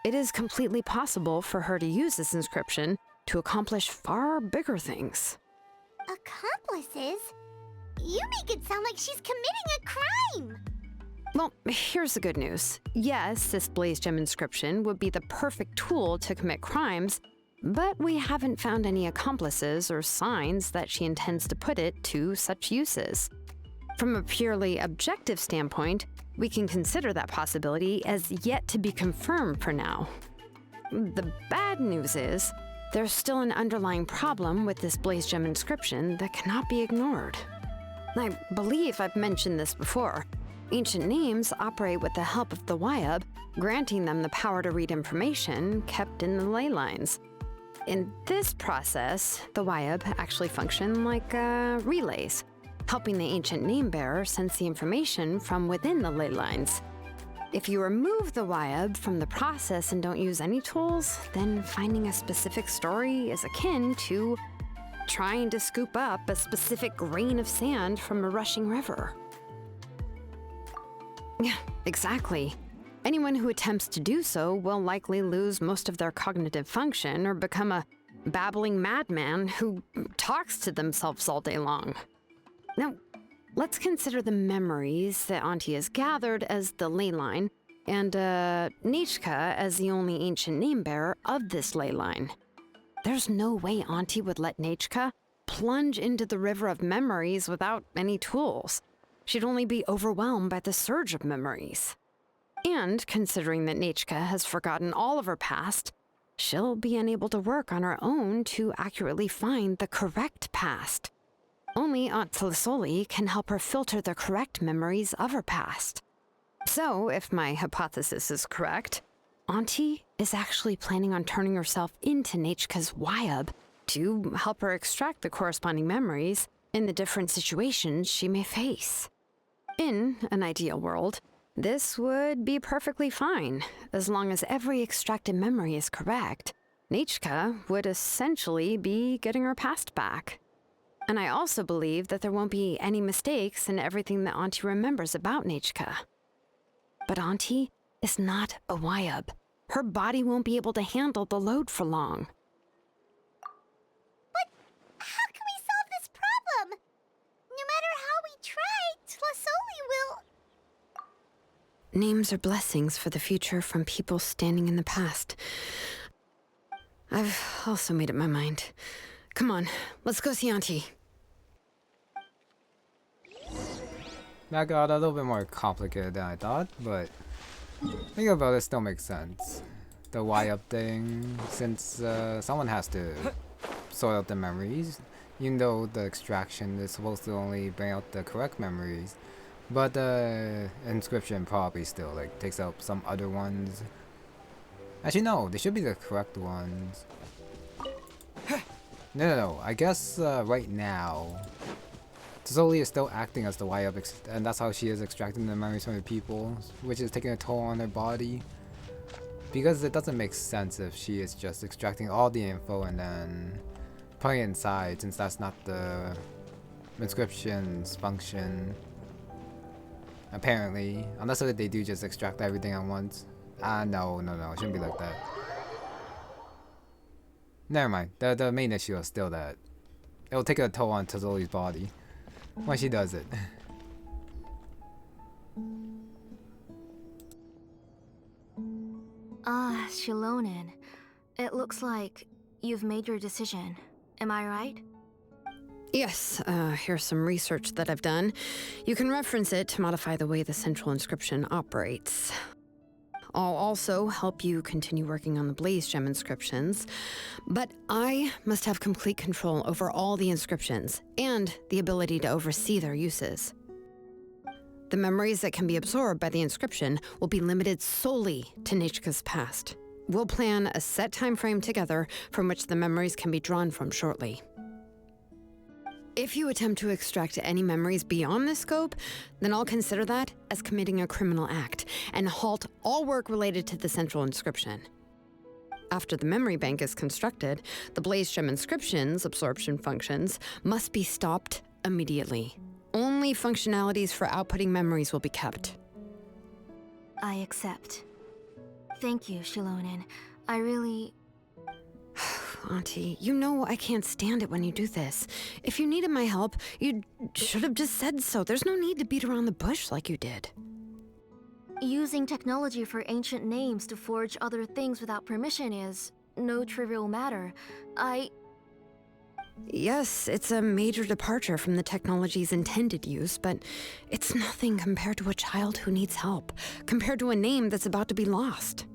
it is completely possible for her to use this inscription to accomplish far bigger things. Accomplices? You make it sound like she's committing a crime! Well, here's the good news. Yes, this blaze gem inscription would be the perfect tool to commit crimes, but we haven't found any accomplices or signs that she intends to put it to such uses. From a purely objective standpoint, we can consider that possibility as yet to be confirmed for now. The bad news is, there's still an underlying problem with this blaze gem inscription that cannot be ignored. I believe I've mentioned this before. Ancient names operate with the help of the Waiab, granting them the power to read information kept in the ley lines. In this process, the Waiab actually function like relays, helping the ancient name-bearer sense the information from within the ley lines. If you remove the Waiab from the process and don't use any tools, then finding a specific story is akin to trying to scoop up a specific grain of sand from a rushing river. Yeah, exactly. Anyone who attempts to do so will likely lose most of their cognitive function or become a babbling madman who talks to themselves all day long. Now, let's consider the memories that Auntie has gathered as the ley line, and Nechca as the only ancient name-bearer of this ley line. There's no way Auntie would let Nechca plunge into the river of memories without any tools. She'd only be overwhelmed by the surge of memories. And considering that Nechca has forgotten all of her past, she'll be unable to work on her own to accurately find the correct past. Only Aunt Tlazolli can help her filter the correct memories of her past. So, if my hypothesis is correct, Auntie is actually planning on turning herself into Nechca's Waiab to help her extract the corresponding memories in the different situations she may face. In an ideal world, this would be perfectly fine. As long as every extracted memory is correct, Nechca would essentially be getting her past back. And I also believe that there won't be any mistakes in everything that Auntie remembers about Nechca. But Auntie is not a Waiab. Her body won't be able to handle the load for long. But how can we solve this problem? No matter how we try, Tlazolli will... Names are blessings for the future from people standing in the past. I've also made up my mind. Come on, let's go see Auntie. That got a little bit more complicated than I thought, but thinking about it still makes sense. The Waiab thing, since someone has to sort out the memories, even though the extraction is supposed to only bring out the correct memories, but the inscription probably still like takes out some other ones. Actually no, they should be the correct ones. No, I guess right now Tlazolli is still acting as the Waiab, and that's how she is extracting the memories from the people, which is taking a toll on her body. Because it doesn't make sense if she is just extracting all the info and then putting it inside, since that's not the inscription's function. Apparently, unless they do just extract everything at once. No, it shouldn't be like that. Never mind, the main issue is still that it'll take a toll on Tlazolli's body when she does it. Xinonen. It looks like you've made your decision. Am I right? Yes, here's some research that I've done. You can reference it to modify the way the central inscription operates. I'll also help you continue working on the Blaze Gem inscriptions, but I must have complete control over all the inscriptions and the ability to oversee their uses. The memories that can be absorbed by the inscription will be limited solely to Nechca's past. We'll plan a set time frame together from which the memories can be drawn from shortly. If you attempt to extract any memories beyond this scope, then I'll consider that as committing a criminal act and halt all work related to the central inscription. After the memory bank is constructed, the Blaze Gem inscription's absorption functions must be stopped immediately. Only functionalities for outputting memories will be kept. I accept. Thank you, Xinonen. I really... Auntie, you know I can't stand it when you do this. If you needed my help, you should have just said so. There's no need to beat around the bush like you did. Using technology for ancient names to forge other things without permission is no trivial matter. Yes, it's a major departure from the technology's intended use, but it's nothing compared to a child who needs help, compared to a name that's about to be lost.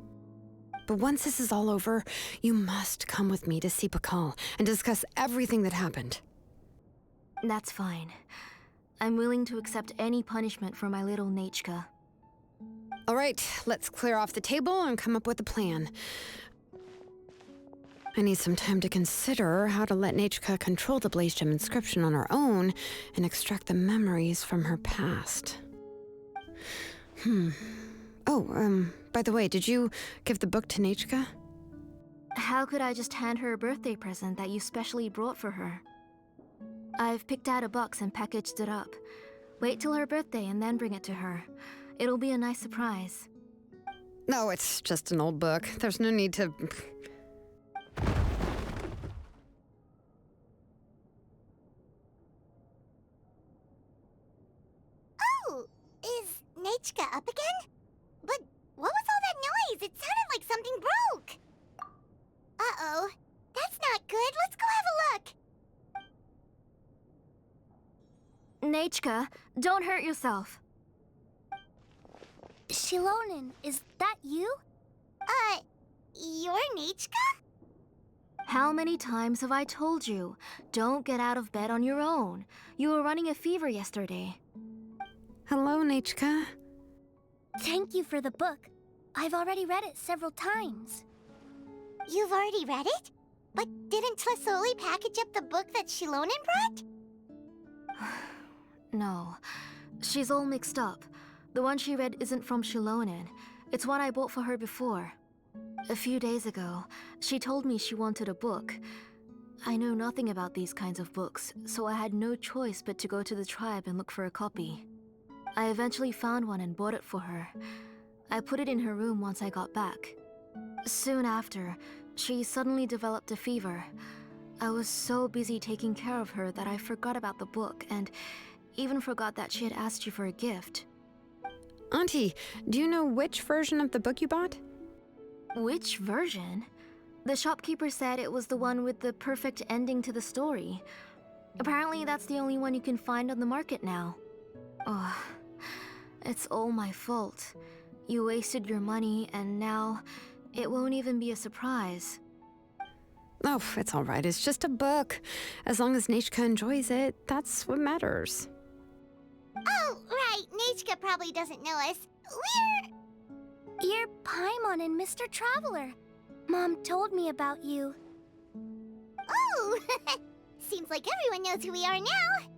But once this is all over, you must come with me to see Pakal and discuss everything that happened. That's fine. I'm willing to accept any punishment for my little Nechca. All right, let's clear off the table and come up with a plan. I need some time to consider how to let Nechca control the Blaze Gem inscription on her own and extract the memories from her past. Oh, by the way, did you give the book to Nechca? How could I just hand her a birthday present that you specially brought for her? I've picked out a box and packaged it up. Wait till her birthday and then bring it to her. It'll be a nice surprise. No, it's just an old book. There's no need to... Oh, is Nechca up again? But what was all that noise? It sounded like something broke. Uh-oh. That's not good. Let's go have a look. Nechca, don't hurt yourself. Xinonen, is that you? You're Nechca? How many times have I told you? Don't get out of bed on your own. You were running a fever yesterday. Hello, Nechca. Thank you for the book. I've already read it several times. You've already read it? But didn't Tlazolli package up the book that Xinonen brought? No, she's all mixed up. The one she read isn't from Xinonen. It's one I bought for her before. A few days ago, she told me she wanted a book. I know nothing about these kinds of books, so I had no choice but to go to the tribe and look for a copy. I eventually found one and bought it for her. I put it in her room once I got back. Soon after, she suddenly developed a fever. I was so busy taking care of her that I forgot about the book and even forgot that she had asked you for a gift. Auntie, do you know which version of the book you bought? Which version? The shopkeeper said it was the one with the perfect ending to the story. Apparently that's the only one you can find on the market now. Oh, it's all my fault. You wasted your money and now it won't even be a surprise. Oh, it's all right. It's just a book. As long as Nechca enjoys it, that's what matters. Oh, right. Nechca probably doesn't know us. You're Paimon and Mr. Traveler. Mom told me about you. Oh, seems like everyone knows who we are now.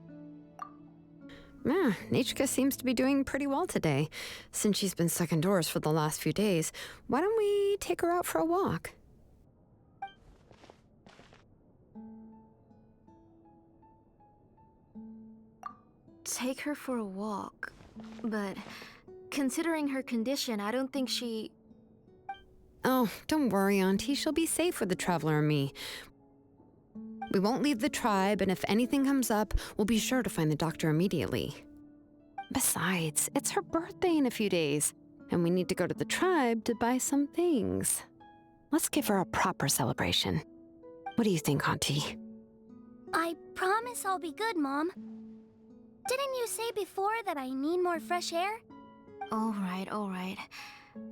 Yeah, Nechca seems to be doing pretty well today. Since she's been stuck indoors for the last few days, why don't we take her out for a walk? Take her for a walk. But considering her condition, I don't think she... Oh, don't worry, Auntie. She'll be safe with the Traveler and me. We won't leave the tribe, and if anything comes up, we'll be sure to find the doctor immediately. Besides, it's her birthday in a few days, and we need to go to the tribe to buy some things. Let's give her a proper celebration. What do you think, Auntie? I promise I'll be good, Mom. Didn't you say before that I need more fresh air? All right.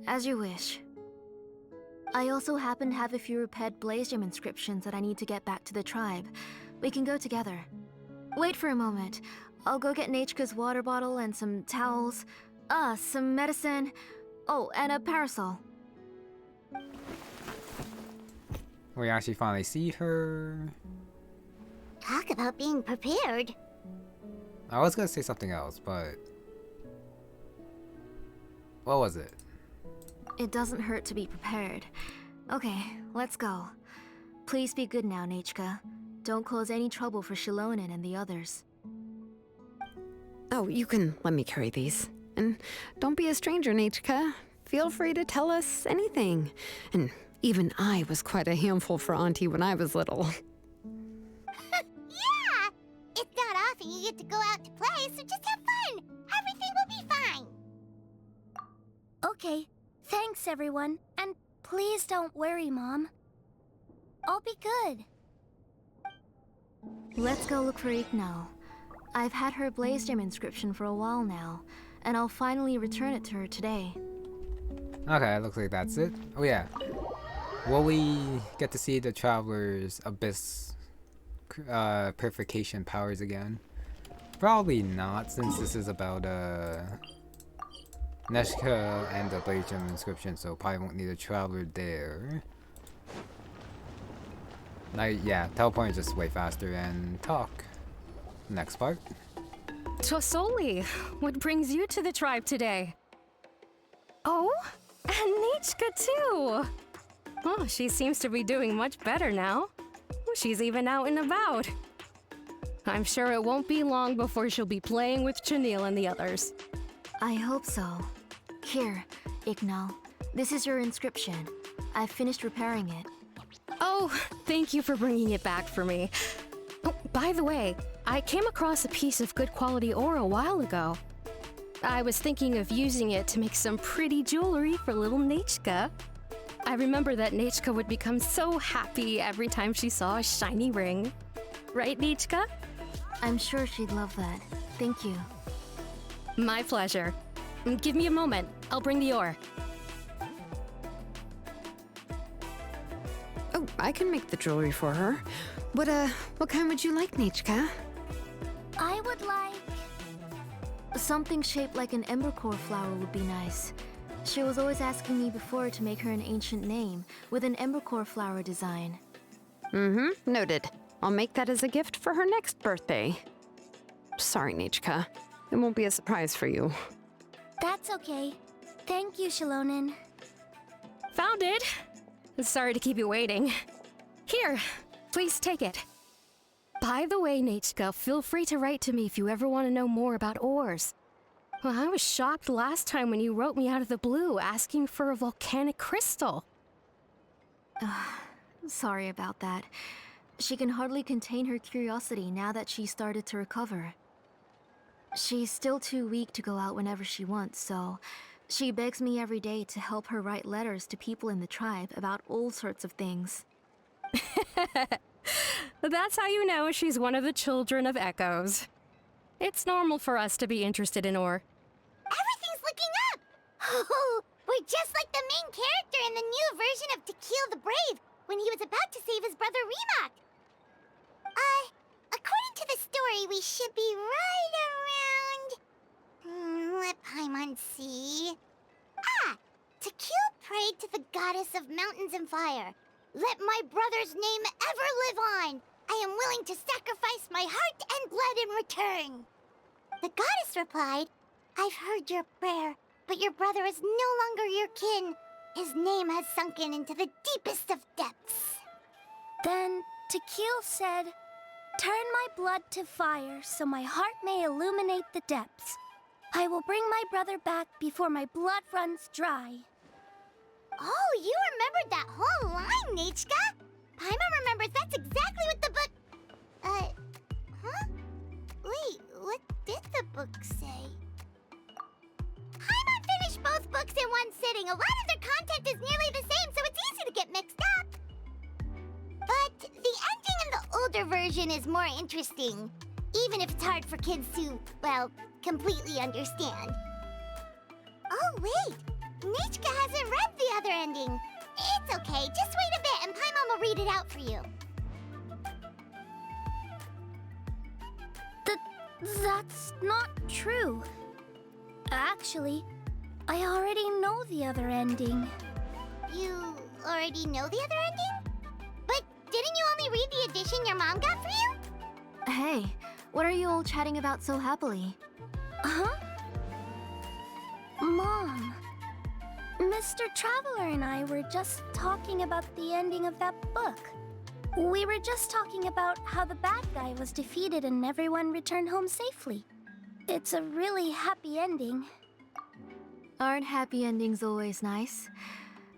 As you wish. I also happen to have a few repaired Blaze Gem inscriptions that I need to get back to the tribe. We can go together. Wait for a moment. I'll go get Nechca's water bottle and some towels. Some medicine. Oh, and a parasol. We actually finally see her. Talk about being prepared. I was gonna say something else, but... what was it? It doesn't hurt to be prepared. Okay, let's go. Please be good now, Nechca. Don't cause any trouble for Xinonen and the others. Oh, you can let me carry these. And don't be a stranger, Nechca. Feel free to tell us anything. And even I was quite a handful for Auntie when I was little. Yeah! It's not often you get to go out to play, so just have fun. Everything will be fine. Okay. Thanks, everyone. And please don't worry, Mom. I'll be good. Let's go look for Ignal. I've had her Blaze Gem inscription for a while now, and I'll finally return it to her today. Okay, looks like that's it. Oh yeah. Will we get to see the Traveler's Abyss purification powers again? Probably not, since this is about Nechca and the Blade Gem inscription, so probably won't need a traveler there. Yeah, teleport is just way faster and talk. Next part. Tlazolli, what brings you to the tribe today? Oh, and Nechca too! Oh, she seems to be doing much better now. She's even out and about. I'm sure it won't be long before she'll be playing with Chenille and the others. I hope so. Here, Ignal. This is your inscription. I've finished repairing it. Oh, thank you for bringing it back for me. Oh, by the way, I came across a piece of good quality ore a while ago. I was thinking of using it to make some pretty jewelry for little Nechca. I remember that Nechca would become so happy every time she saw a shiny ring. Right, Nechca? I'm sure she'd love that. Thank you. My pleasure. Give me a moment. I'll bring the ore. Oh, I can make the jewelry for her. What kind would you like, Nechca? I would like... Something shaped like an embercore flower would be nice. She was always asking me before to make her an ancient name with an embercore flower design. Mm-hmm, noted. I'll make that as a gift for her next birthday. Sorry, Nechca. It won't be a surprise for you. That's okay. Thank you, Xinonen. Found it! Sorry to keep you waiting. Here, please take it. By the way, Nechca, feel free to write to me if you ever want to know more about ores. Well, I was shocked last time when you wrote me out of the blue asking for a volcanic crystal. Sorry about that. She can hardly contain her curiosity now that she's started to recover. She's still too weak to go out whenever she wants, so she begs me every day to help her write letters to people in the tribe about all sorts of things. That's how you know she's one of the children of echoes. It's normal for us to be interested in ore. Everything's looking up! Oh, we're just like the main character in the new version of To Kill the Brave when he was about to save his brother Rimac. According to the story, we should be right around... let Paimon see... To Kill prayed to the goddess of mountains and fire. Let my brother's name ever live on! I am willing to sacrifice my heart and blood in return! The goddess replied, I've heard your prayer, but your brother is no longer your kin. His name has sunken into the deepest of depths. Then Tequil said, turn my blood to fire so my heart may illuminate the depths. I will bring my brother back before my blood runs dry. Oh, you remembered that whole line, Nechca! Paimon remembers that's exactly what the book... Wait, what did the book say? Paimon finished both books in one sitting. A lot of their content is nearly the same, so it's easy to get mixed up. But the ending in the older version is more interesting, even if it's hard for kids to, well, completely understand. Oh, wait! Nechca hasn't read the other ending. It's okay, just wait a bit and Paimon will read it out for you. That's not true. Actually, I already know the other ending. You already know the other ending? But didn't you only read the edition your mom got for you? Hey, what are you all chatting about so happily? Huh? Mom, Mr. Traveler and I were just talking about the ending of that book. We were just talking about how the bad guy was defeated and everyone returned home safely. It's a really happy ending. Aren't happy endings always nice?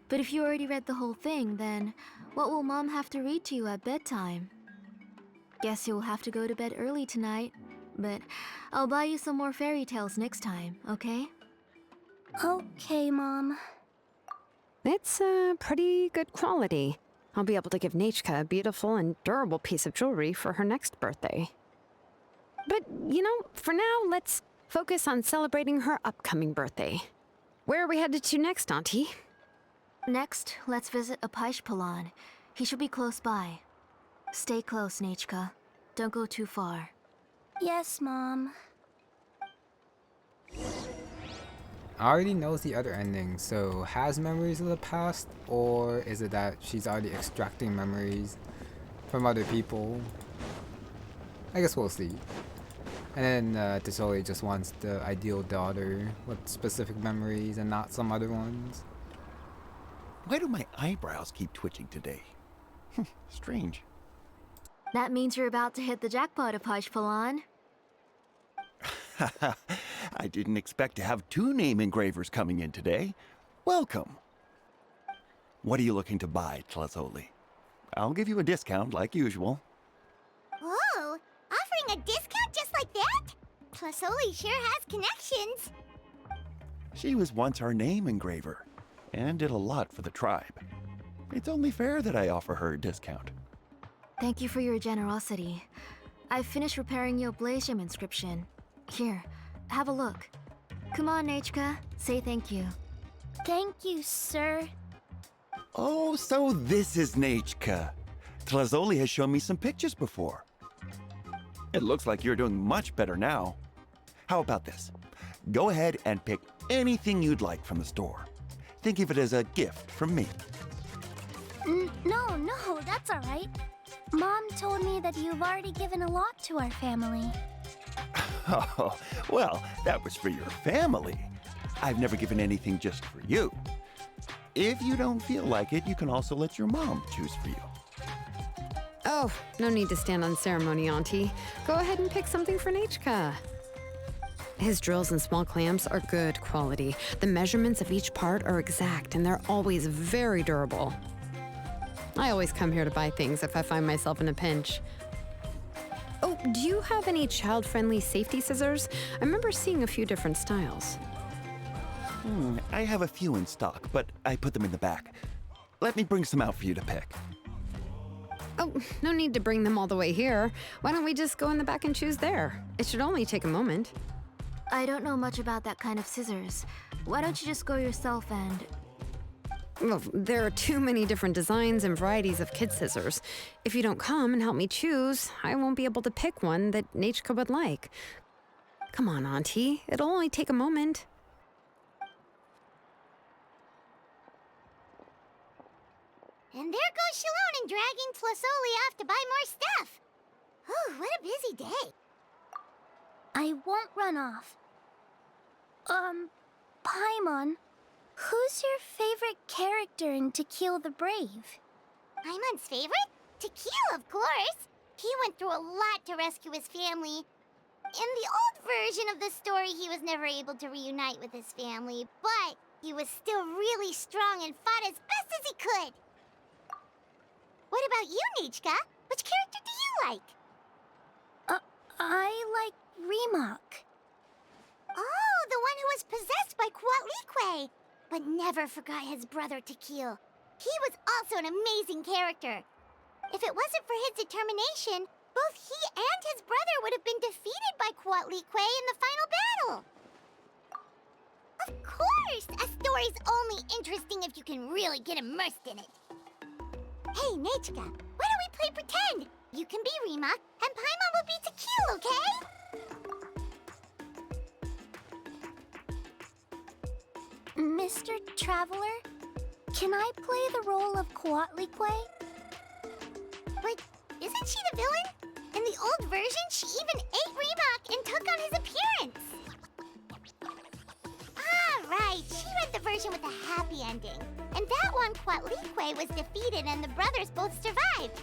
But if you already read the whole thing, then what will Mom have to read to you at bedtime? Guess you'll have to go to bed early tonight, but I'll buy you some more fairy tales next time, okay? Okay, Mom. It's pretty good quality. I'll be able to give Nechca a beautiful and durable piece of jewelry for her next birthday. But, you know, for now, let's focus on celebrating her upcoming birthday. Where are we headed to next, Auntie? Next, let's visit Apaish. He should be close by. Stay close, Nechca. Don't go too far. Yes, Mom. I already knows the other ending, so has memories of the past, or is it that she's already extracting memories from other people? I guess we'll see. And then Tlazolli just wants the ideal daughter with specific memories and not some other ones. Why do my eyebrows keep twitching today? Strange. That means you're about to hit the jackpot, Apashpalan. I didn't expect to have 2 name engravers coming in today. Welcome. What are you looking to buy, Tlazolli? I'll give you a discount like usual. Whoa! Offering a discount just like that? Tlazolli sure has connections. She was once our name engraver and did a lot for the tribe. It's only fair that I offer her a discount. Thank you for your generosity. I've finished repairing your Blaze Gem inscription. Here, have a look. Come on, Nechca, say thank you. Thank you, sir. Oh, so this is Nechca. Tlazolli has shown me some pictures before. It looks like you're doing much better now. How about this? Go ahead and pick anything you'd like from the store. Think of it as a gift from me. No, that's all right. Mom told me that you've already given a lot to our family. Oh, well, that was for your family. I've never given anything just for you. If you don't feel like it, you can also let your mom choose for you. Oh, no need to stand on ceremony, Auntie. Go ahead and pick something for Nechca. His drills and small clamps are good quality. The measurements of each part are exact, and they're always very durable. I always come here to buy things if I find myself in a pinch. Oh, do you have any child-friendly safety scissors? I remember seeing a few different styles. I have a few in stock, but I put them in the back. Let me bring some out for you to pick. Oh, no need to bring them all the way here. Why don't we just go in the back and choose there? It should only take a moment. I don't know much about that kind of scissors. Why don't you just go yourself and... Well, there are too many different designs and varieties of kid scissors. If you don't come and help me choose, I won't be able to pick one that Nechca would like. Come on, Auntie. It'll only take a moment. And there goes Xinonen dragging Tlazolli off to buy more stuff. Oh, what a busy day. I won't run off. Paimon, who's your favorite character in To Kill the Brave? Paimon's favorite? To Kill, of course. He went through a lot to rescue his family. In the old version of the story, he was never able to reunite with his family, but he was still really strong and fought as best as he could. What about you, Nechca? Which character do you like? I like Remak. Oh, the one who was possessed by Quatlique, but never forgot his brother Tequil. He was also an amazing character. If it wasn't for his determination, both he and his brother would have been defeated by Quatlique in the final battle. Of course! A story's only interesting if you can really get immersed in it. Hey, Nechca, why don't we play pretend? You can be Remak, and Paimon will be Tequil, okay? Mr. Traveler, can I play the role of Quatlique? But isn't she the villain? In the old version, she even ate Remak and took on his appearance. Ah, right. She read the version with a happy ending. And that one, Quatlique was defeated and the brothers both survived.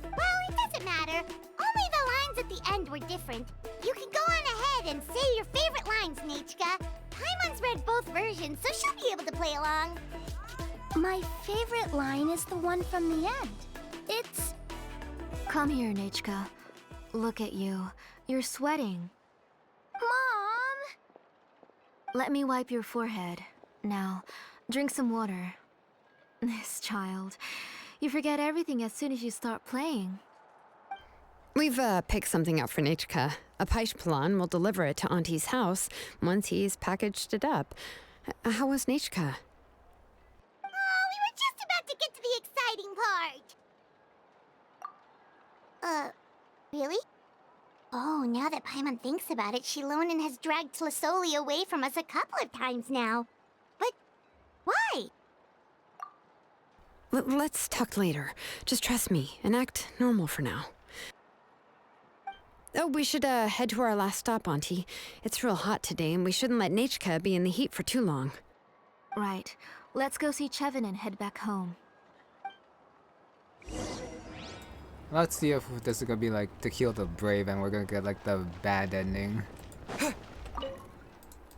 Well, it doesn't matter. Only the lines at the end were different. You can go on ahead and say your favorite lines, Nechca. Paimon's read both versions, so she'll be able to play along. My favorite line is the one from the end. It's... Come here, Nechca. Look at you. You're sweating. Mom! Let me wipe your forehead. Now, drink some water. This child. You forget everything as soon as you start playing. We've picked something out for Nechca. A Paishpalan will deliver it to Auntie's house once he's packaged it up. How was Nechca? Oh, we were just about to get to the exciting part. Really? Oh, now that Paimon thinks about it, Xinonen has dragged Tlazolli away from us a couple of times now. But why? Let's talk later. Just trust me and act normal for now. Oh, we should head to our last stop, Auntie. It's real hot today, and we shouldn't let Nechca be in the heat for too long. Right. Let's go see Chevin and head back home. Let's see if this is gonna be like to kill the brave and we're gonna get like the bad ending.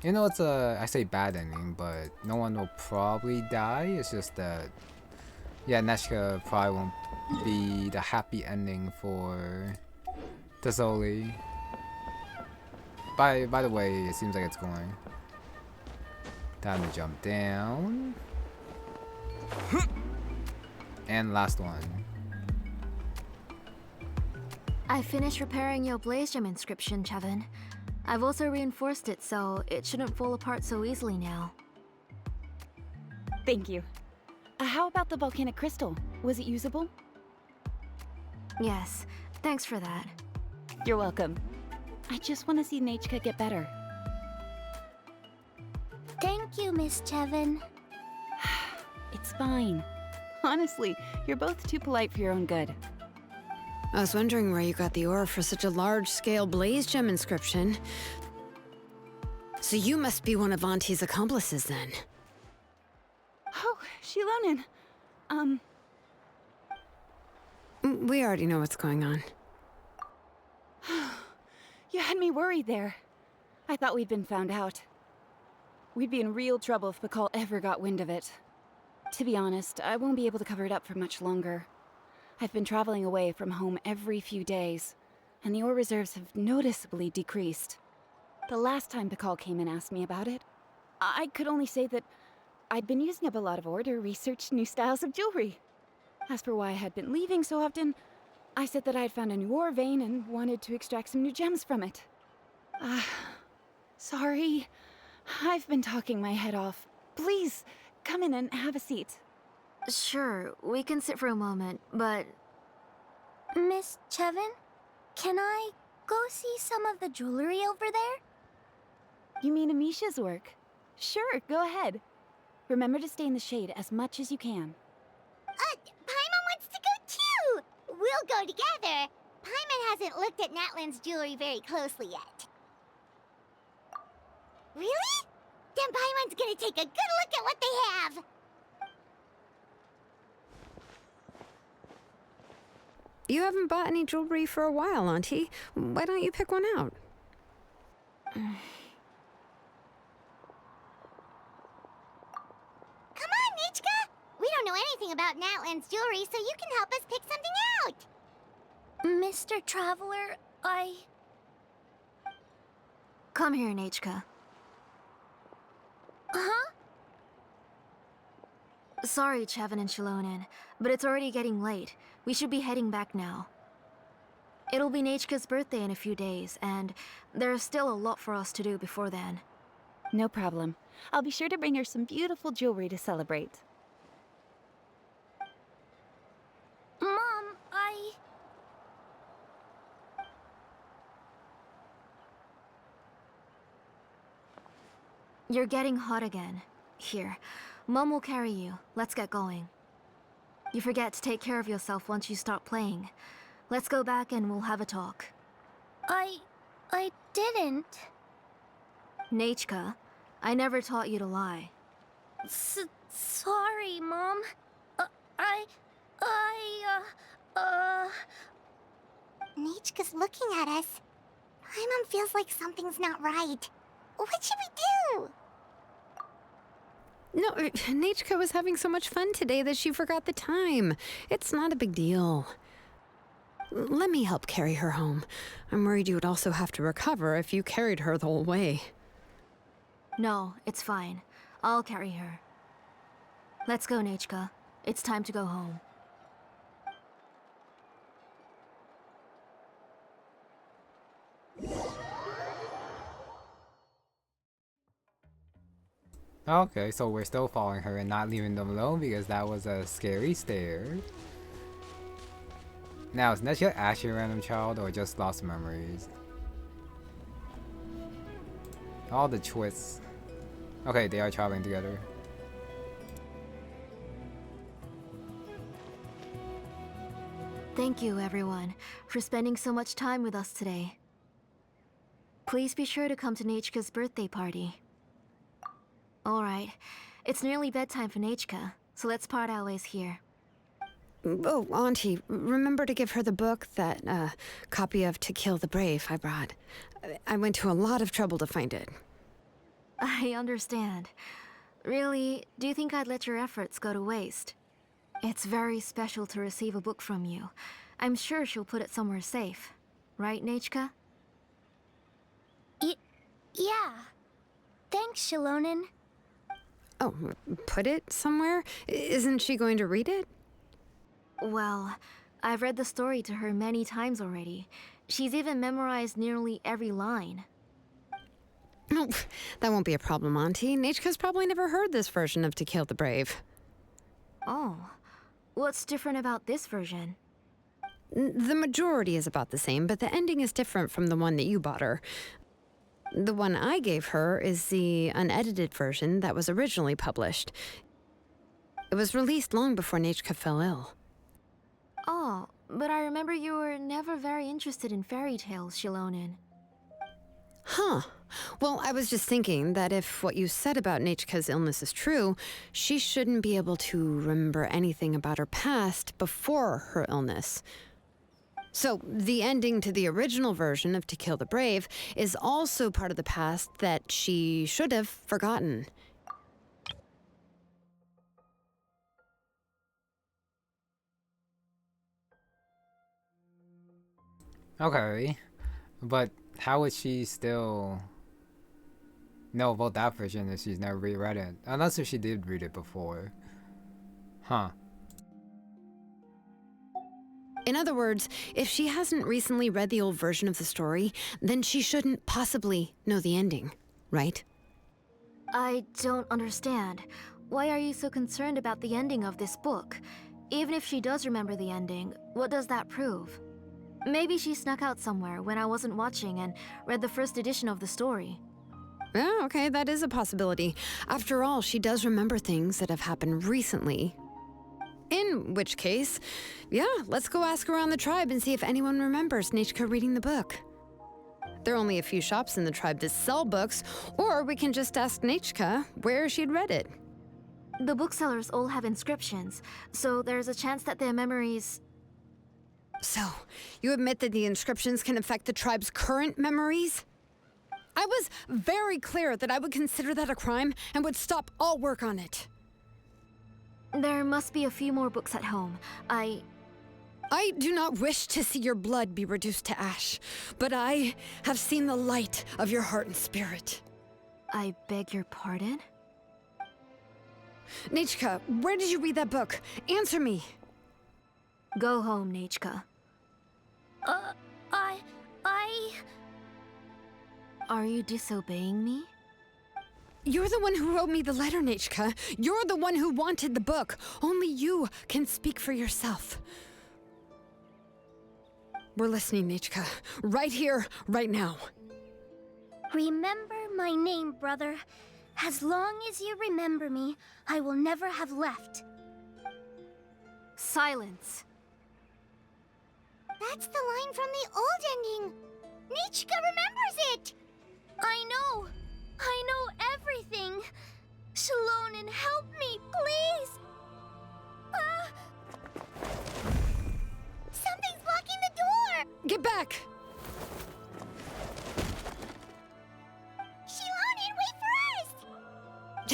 You know, it's I say bad ending, but no one will probably die. It's just that, yeah, Nechca probably won't be the happy ending for Tlazolli. By the way, it seems like it's going. Time to jump down. And last one. I finished repairing your Blaze Gem inscription, Chevin. I've also reinforced it so it shouldn't fall apart so easily now. Thank you. How about the volcanic crystal? Was it usable? Yes, thanks for that. You're welcome. I just want to see Nechca get better. Thank you, Miss Chevin. It's fine. Honestly, you're both too polite for your own good. I was wondering where you got the ore for such a large-scale Blaze Gem inscription. So you must be one of Auntie's accomplices, then. Oh, Xinonen. We already know what's going on. You had me worried there. I thought we'd been found out. We'd be in real trouble if Pakal ever got wind of it. To be honest, I won't be able to cover it up for much longer. I've been traveling away from home every few days, and the ore reserves have noticeably decreased. The last time Pakal came and asked me about it, I could only say that I'd been using up a lot of ore to research new styles of jewelry. As for why I had been leaving so often, I said that I had found a new ore vein and wanted to extract some new gems from it. Sorry. I've been talking my head off. Please, come in and have a seat. Sure, we can sit for a moment, but... Miss Chevin, can I go see some of the jewelry over there? You mean Amisha's work? Sure, go ahead. Remember to stay in the shade as much as you can. Paimon wants to go too! We'll go together. Paimon hasn't looked at Natlan's jewelry very closely yet. Really? Then Paimon's gonna take a good look at what they have! You haven't bought any jewelry for a while, Auntie. Why don't you pick one out? Come on, Nechca! We don't know anything about Natlan's jewelry, so you can help us pick something out! Mr. Traveler, Come here, Nechca. Huh? Sorry, Chevin and Xinonen, but it's already getting late. We should be heading back now. It'll be Nechca's birthday in a few days, and there's still a lot for us to do before then. No problem. I'll be sure to bring her some beautiful jewelry to celebrate. Mom, You're getting hot again. Here, Mom will carry you. Let's get going. You forget to take care of yourself once you start playing. Let's go back and we'll have a talk. I didn't. Nechca, I never taught you to lie. Sorry, Mom. Nechca's looking at us. Paimon feels like something's not right. What should we do? No, Nechca was having so much fun today that she forgot the time. It's not a big deal. Let me help carry her home. I'm worried you would also have to recover if you carried her the whole way. No, it's fine. I'll carry her. Let's go, Nechca. It's time to go home. Okay, so we're still following her and not leaving them alone because that was a scary stare. Now, is Nechca actually a random child or just lost memories? All the twists. Okay, they are traveling together. Thank you, everyone, for spending so much time with us today. Please be sure to come to Nechca's birthday party. Alright, it's nearly bedtime for Nechca, so let's part our ways here. Oh, Auntie, remember to give her the book, that copy of To Kill the Brave I brought. I went to a lot of trouble to find it. I understand. Really, do you think I'd let your efforts go to waste? It's very special to receive a book from you. I'm sure she'll put it somewhere safe. Right, Nechca? Yeah. Thanks, Xinonen. Oh, put it somewhere? Isn't she going to read it? Well, I've read the story to her many times already. She's even memorized nearly every line. No, that won't be a problem, Auntie. Nechca's probably never heard this version of To Kill the Brave. Oh. What's different about this version? The majority is about the same, but the ending is different from the one that you bought her. The one I gave her is the unedited version that was originally published. It was released long before Nechca fell ill. Oh, but I remember you were never very interested in fairy tales, Xinonen. Huh. Well, I was just thinking that if what you said about Nechca's illness is true, she shouldn't be able to remember anything about her past before her illness. So, the ending to the original version of To Kill the Brave is also part of the past that she should have forgotten. Okay, but how would she still know about that version if she's never reread it? Unless if she did read it before. Huh. In other words, if she hasn't recently read the old version of the story, then she shouldn't possibly know the ending, right? I don't understand. Why are you so concerned about the ending of this book? Even if she does remember the ending, what does that prove? Maybe she snuck out somewhere when I wasn't watching and read the first edition of the story. Yeah, okay, that is a possibility. After all, she does remember things that have happened recently. In which case, yeah, let's go ask around the tribe and see if anyone remembers Nechca reading the book. There are only a few shops in the tribe that sell books, or we can just ask Nechca where she'd read it. The booksellers all have inscriptions, so there's a chance that their memories... So, you admit that the inscriptions can affect the tribe's current memories? I was very clear that I would consider that a crime and would stop all work on it. There must be a few more books at home. I do not wish to see your blood be reduced to ash, but I have seen the light of your heart and spirit. I beg your pardon? Nechca, where did you read that book? Answer me. Go home, Nechca. Are you disobeying me? You're the one who wrote me the letter, Nechca. You're the one who wanted the book. Only you can speak for yourself. We're listening, Nechca. Right here, right now. Remember my name, brother. As long as you remember me, I will never have left. Silence. That's the line from the old ending. Nechca remembers it. I know everything. Xinonen, help me, please. Something's blocking the door. Get back! Xinonen, wait for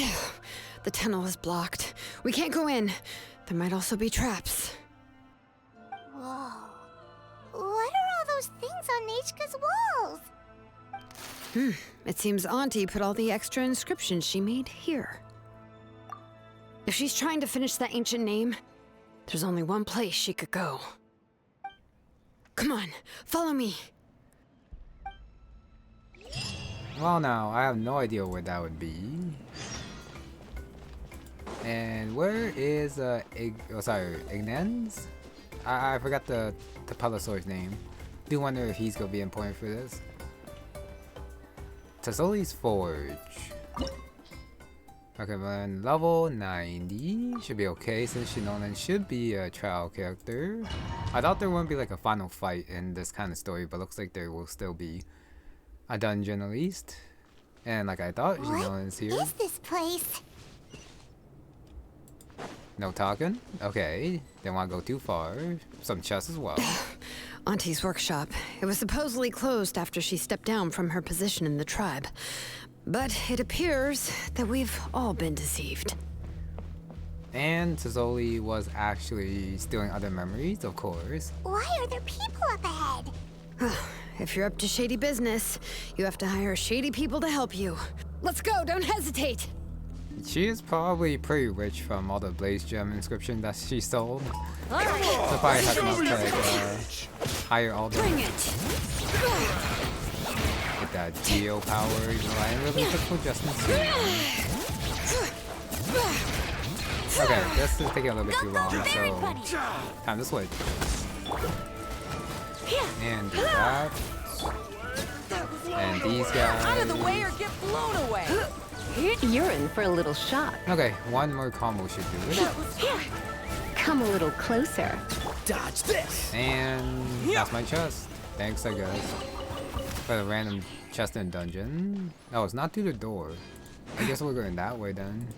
us. The tunnel is blocked. We can't go in. There might also be traps. Whoa. What are all those things on Nechca's walls? It seems Auntie put all the extra inscriptions she made here. If she's trying to finish that ancient name, there's only one place she could go. Come on, follow me. Well, now, I have no idea where that would be. And where is, Ignen's? I forgot the Tlazolli's name. Do wonder if he's gonna be important for this. Tlazolli's Forge. Recommend level 90. Should be okay since Xinonen should be a trial character. I thought there wouldn't be like a final fight in this kind of story, but looks like there will still be a dungeon at least. And like I thought, Xinonen's here. What is this place? No talking? Okay. Didn't want to go too far. Some chests as well. Auntie's workshop. It was supposedly closed after she stepped down from her position in the tribe. But it appears that we've all been deceived. And Tlazolli was actually stealing other memories, of course. Why are there people up ahead? If you're up to shady business, you have to hire shady people to help you. Let's go, don't hesitate! She is probably pretty rich from all the Blaze Gem inscription that she sold. So probably has enough to like, hire all the... Bring it! With that geo power, even though I ain't really typical Justin. Okay, this is taking a little bit too long, so time to switch. And do that. And these guys. Out of the way or get blown away. You're in for a little shock. Okay, one more combo should do it. Come a little closer. Dodge this. And that's my chest. Thanks, I guess. For the random chest in dungeon. Oh, it's not through the door. I guess we're going that way then.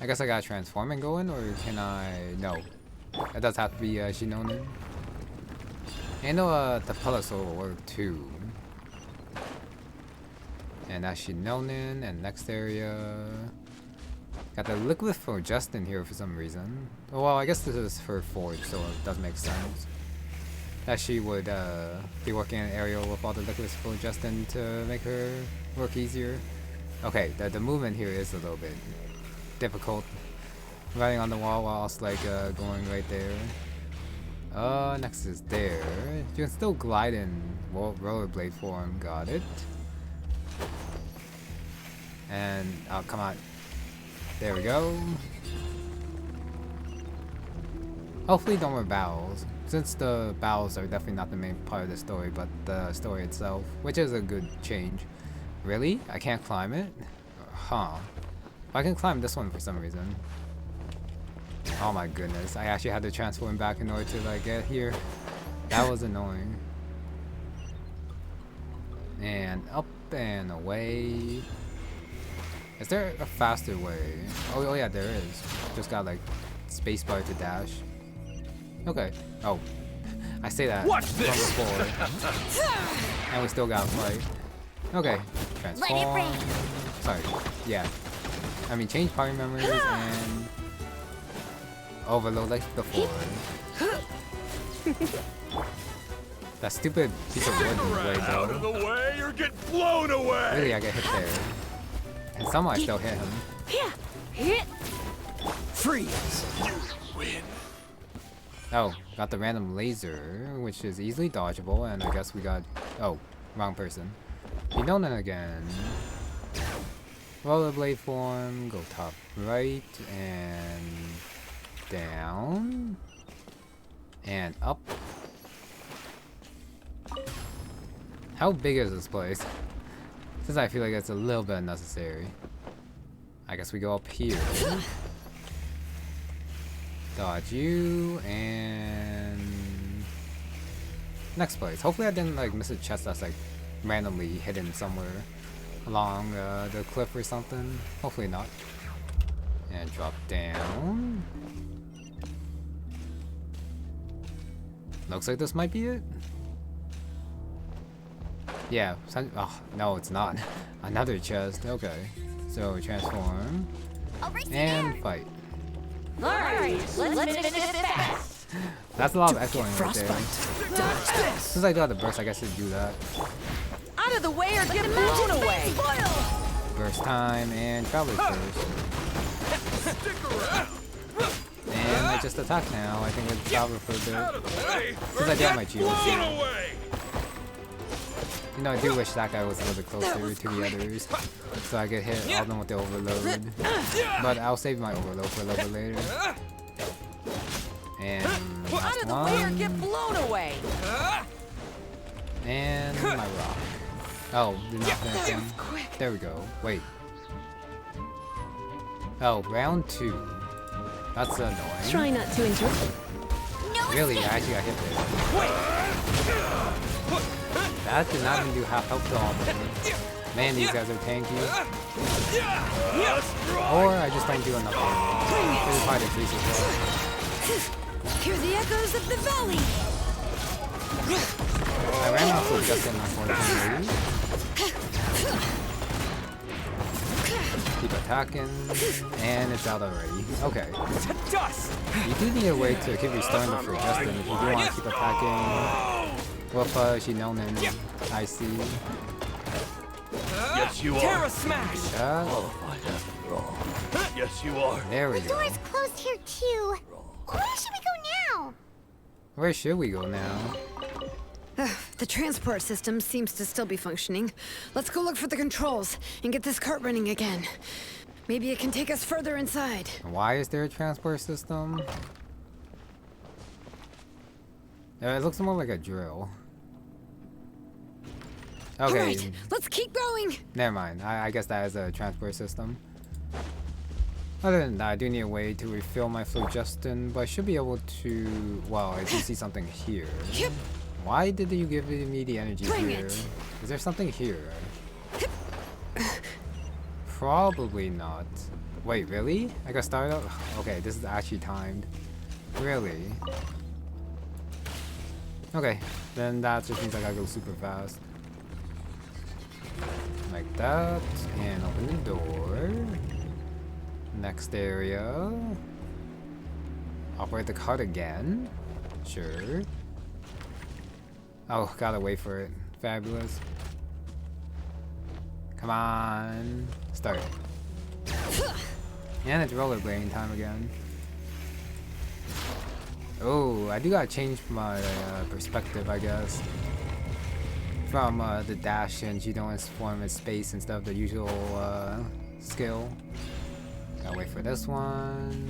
I guess I got transforming going, or can I? No. It does have to be Xinonen. I know the Tlazolli will work too. And that's Xinonen, and next area. Got the liquid for Justin here for some reason. Well, I guess this is for Forge, so it does make sense. That she would be working in an area with all the liquids for Justin to make her work easier. Okay, the movement here is a little bit difficult. Riding on the wall while also like going right there. Next is there. You can still glide in rollerblade form. Got it. And oh, come on. There we go. Hopefully no more battles, since the battles are definitely not the main part of the story, but the story itself, which is a good change. Really? I can't climb it? Huh. I can climb this one for some reason. Oh my goodness, I actually had to transform back in order to like get here. That was annoying. And up and away. Is there a faster way? Oh yeah, there is. Just got like spacebar to dash. Okay. Oh, I say that Watch from this. before. And we still got a fight. Okay. Transform. Sorry. Yeah. I mean, change party memories and overload like before. That stupid piece of wood in the way though. Out of the way or get blown away. Really, I get hit there. And somehow I still hit him. Freeze. You win. Oh, got the random laser, which is easily dodgeable, and I guess we got... Oh, wrong person. Xinonen again. Rollerblade form, go top right, and down, and up. How big is this place? Since I feel like it's a little bit unnecessary. I guess we go up here. Dodge you, and next place. Hopefully I didn't like miss a chest that's like randomly hidden somewhere along the cliff or something. Hopefully not. And drop down. Looks like this might be it. Yeah. Oh no, it's not. Another chest. Okay. So transform and fight. Alright, let's finish this fast. That's a lot of echoing right there. Since I got the burst, I guess I should do that. Out of the way or get blown away. Burst time and traveler first. And I just attack now. I think it's traveler for a bit. Since I do have my shield. You know, I do wish that guy was a little bit closer to the others, so I could hit all of them with the overload. But I'll save my overload for a little bit later. And last one. Get blown away. And my rock. Oh, did not finish him. There we go. Wait. Oh, round 2. That's annoying. Try not to enjoy. Really, I actually got hit there. That did not even do half help to all of them. Man, these guys are tanky. Or I just don't do enough damage. This is probably the case as well. Hear the echoes of the valley. I ran off with Justin, unfortunately. Keep attacking, and it's out already. Okay. You do need a way to keep restoring the for Justin if you do want to keep attacking with Xinonen. I see. Yes, you are. Terra smash. Yeah. Yes, you are. There we The go. door's closed here too. Where should we go now? Where should we go now? The transport system seems to still be functioning. Let's go look for the controls and get this cart running again. Maybe it can take us further inside. Why is there a transport system? It looks more like a drill. Okay. Alright, let's keep going! Never mind. I guess that is a transport system. Other than that, I do need a way to refill my Justin, but I should be able to... Well, I do see something here. Yep. Why did you give me the energy Bring here? it. Is there something here? Probably not. Wait, really? I got started up? Okay, this is actually timed. Really? Okay, then that just means I gotta go super fast. Like that, and open the door. Next area. Operate the cart again. Sure. Oh, gotta wait for it. Fabulous. Come on. Start. And it's rollerblading time again. Oh, I do gotta change my perspective, I guess. From the dash and Xinonen's form in space instead of the usual skill. Gotta wait for this one.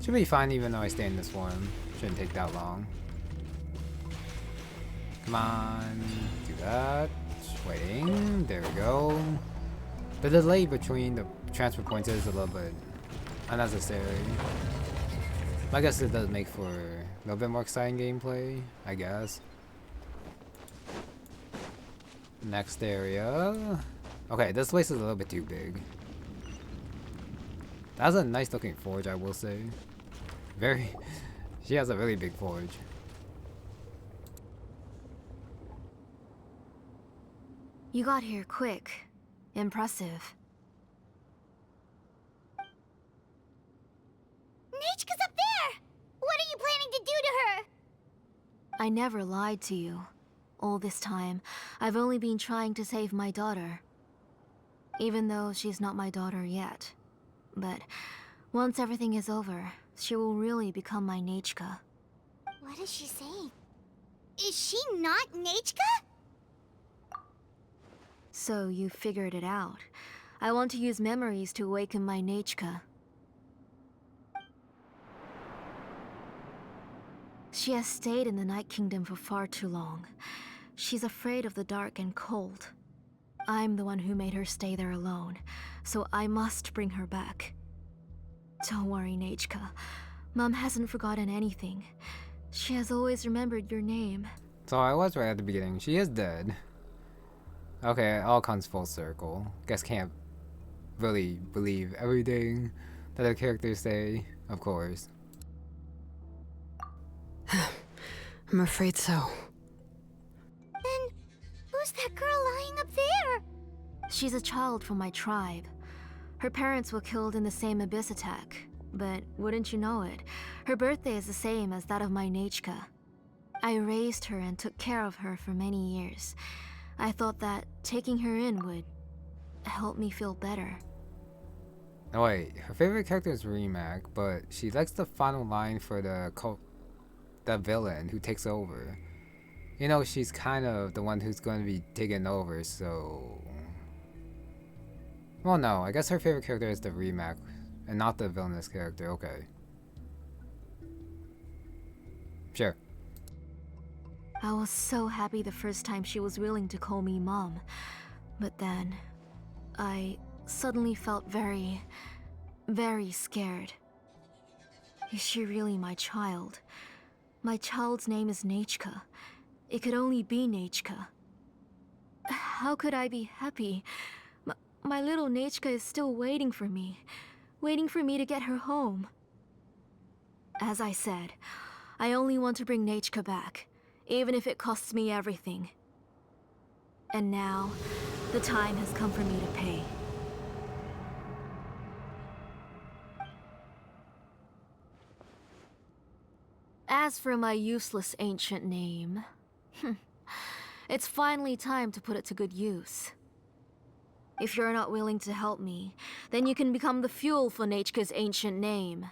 Should be fine even though I stay in this form. Shouldn't take that long. Come on, do that. Waiting, there we go. The delay between the transfer points is a little bit unnecessary. I guess it does make for a little bit more exciting gameplay, I guess. Next area. Okay, this place is a little bit too big. That's a nice looking forge, I will say. Very... She has a really big forge. You got here quick. Impressive. Nechca's up there! What are you planning to do to her? I never lied to you. All this time, I've only been trying to save my daughter. Even though she's not my daughter yet. But once everything is over, she will really become my Nechca. What is she saying? Is she not Nechca? So you figured it out. I want to use memories to awaken my Nechca. She has stayed in the Night Kingdom for far too long. She's afraid of the dark and cold. I'm the one who made her stay there alone, so I must bring her back. Don't worry, Nechca. Mom hasn't forgotten anything. She has always remembered your name. So I was right at the beginning. She is dead. Okay, it all comes full circle. Guess can't really believe everything that the characters say, of course. I'm afraid so. Then, who's that girl lying up there? She's a child from my tribe. Her parents were killed in the same abyss attack. But wouldn't you know it, her birthday is the same as that of my Nechca. I raised her and took care of her for many years. I thought that taking her in would help me feel better. Oh wait, her favorite character is Rimac, but she likes the final line for the villain who takes over. You know, she's kind of the one who's going to be taking over, so... Well, no, I guess her favorite character is the Rimac, and not the villainous character, okay. Sure. I was so happy the first time she was willing to call me Mom. But then, I suddenly felt very, very scared. Is she really my child? My child's name is Nechca. It could only be Nechca. How could I be happy? My little Nechca is still waiting for me to get her home. As I said, I only want to bring Nechca back, even if it costs me everything. And now, the time has come for me to pay. As for my useless ancient name, it's finally time to put it to good use. If you're not willing to help me, then you can become the fuel for Nechca's ancient name.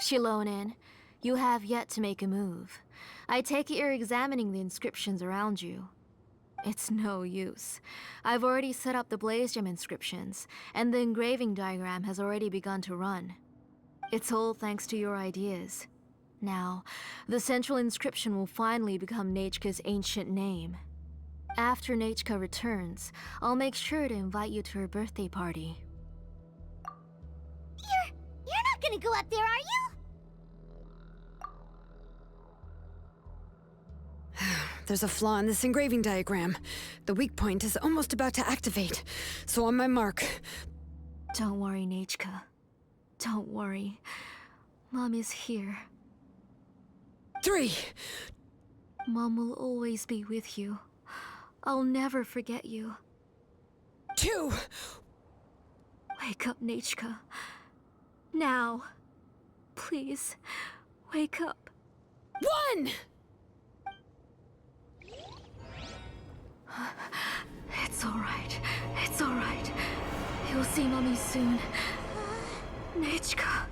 Xinonen, you have yet to make a move. I take it you're examining the inscriptions around you. It's no use. I've already set up the blaze gem inscriptions, and the engraving diagram has already begun to run. It's all thanks to your ideas. Now, the central inscription will finally become Nechca's ancient name. After Nechca returns, I'll make sure to invite you to her birthday party. You're not gonna go up there, are you? There's a flaw in this engraving diagram. The weak point is almost about to activate. So on my mark. Don't worry, Nechca. Don't worry. Mom is here. 3. Mom will always be with you. I'll never forget you. 2. Wake up, Nechca. Now. Please, wake up. 1! It's alright. It's alright. You'll see Mommy soon. Nechca.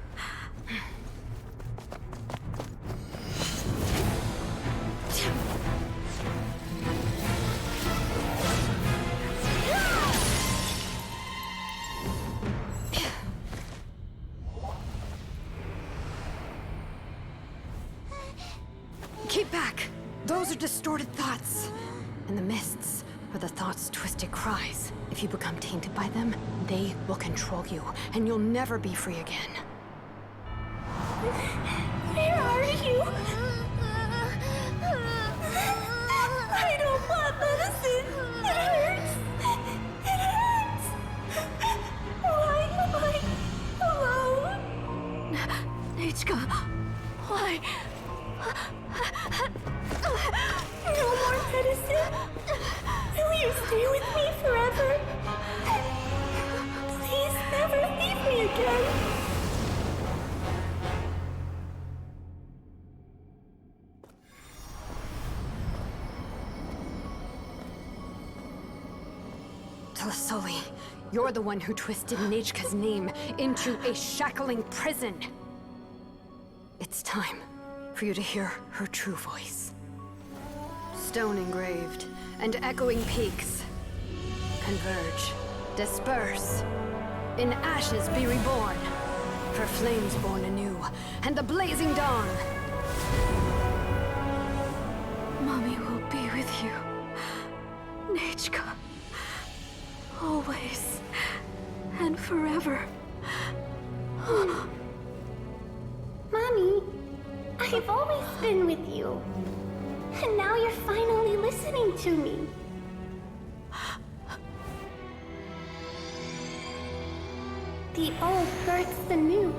Keep back! Those are distorted thoughts. And the mists are the thoughts' twisted cries. If you become tainted by them, they will control you, and you'll never be free again. Where are you? I don't want medicine. It hurts. It hurts. Why am I alone? Nechca, why? No more medicine. Will you stay with me forever? Please never leave me again. Tlazolli, you're the one who twisted Nechca's name into a shackling prison. It's time for you to hear her true voice. Stone engraved and echoing peaks converge, disperse, in ashes be reborn, for flames born anew, and the blazing dawn. Mommy will be with you. Nechca. Always. And forever. Mommy, I've always been with you. And now you're finally listening to me. The old births the new,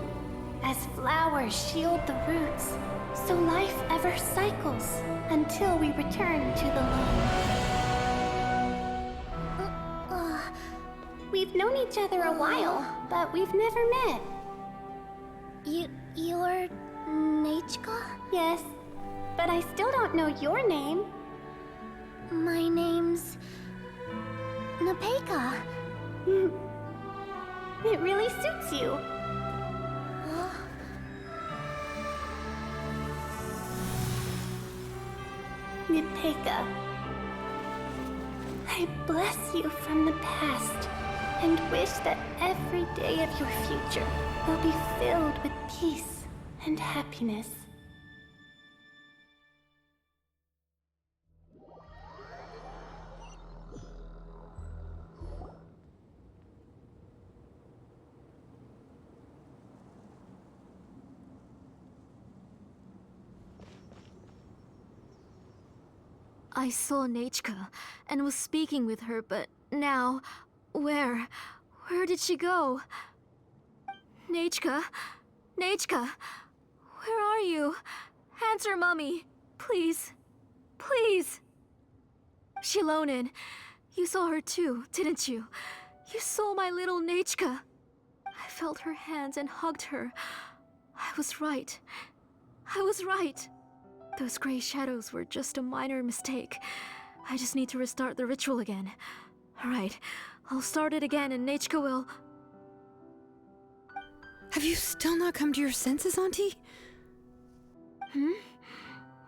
as flowers shield the roots, so life ever cycles until we return to the loam. We've known each other a while, but we've never met. You're Nechca? Yes, but I still don't know your name. My name's Nepecha. It really suits you. Nepecha, I bless you from the past and wish that every day of your future will be filled with peace and happiness. I saw Nechca and was speaking with her, but now, where did she go? Nechca? Nechca? Where are you? Answer, Mummy. Please. Please. Xinonen, you saw her too, didn't you? You saw my little Nechca. I felt her hands and hugged her. I was right. I was right. Those gray shadows were just a minor mistake. I just need to restart the ritual again. Alright, I'll start it again and Nechca will... Have you still not come to your senses, Auntie?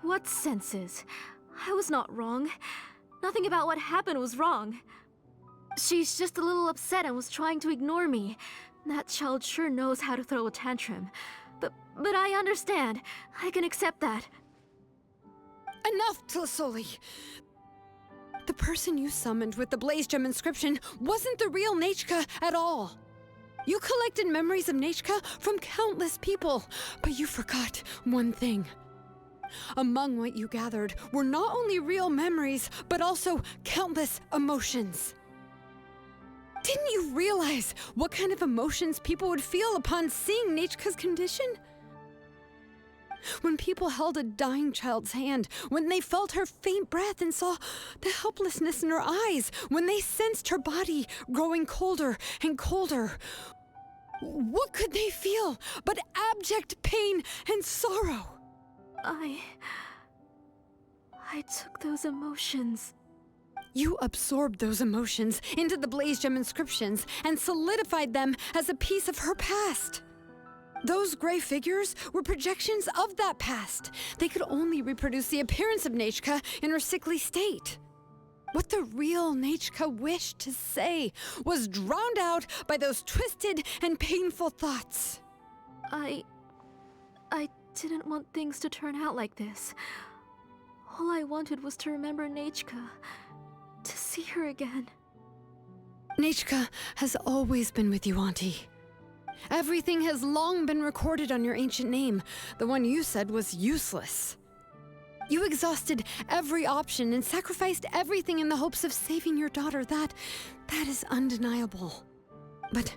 What senses? I was not wrong. Nothing about what happened was wrong. She's just a little upset and was trying to ignore me. That child sure knows how to throw a tantrum. But I understand. I can accept that. Enough, Tlazolli! The person you summoned with the Blaze Gem inscription wasn't the real Nechca at all. You collected memories of Nechca from countless people, but you forgot one thing. Among what you gathered were not only real memories, but also countless emotions. Didn't you realize what kind of emotions people would feel upon seeing Nechca's condition? When people held a dying child's hand, when they felt her faint breath and saw the helplessness in her eyes, when they sensed her body growing colder and colder, what could they feel but abject pain and sorrow? I took those emotions. You absorbed those emotions into the Blaze Gem inscriptions and solidified them as a piece of her past. Those gray figures were projections of that past. They could only reproduce the appearance of Nechca in her sickly state. What the real Nechca wished to say was drowned out by those twisted and painful thoughts. I didn't want things to turn out like this. All I wanted was to remember Nechca, to see her again. Nechca has always been with you, Auntie. Everything has long been recorded on your ancient name. The one you said was useless. You exhausted every option and sacrificed everything in the hopes of saving your daughter. That is undeniable. But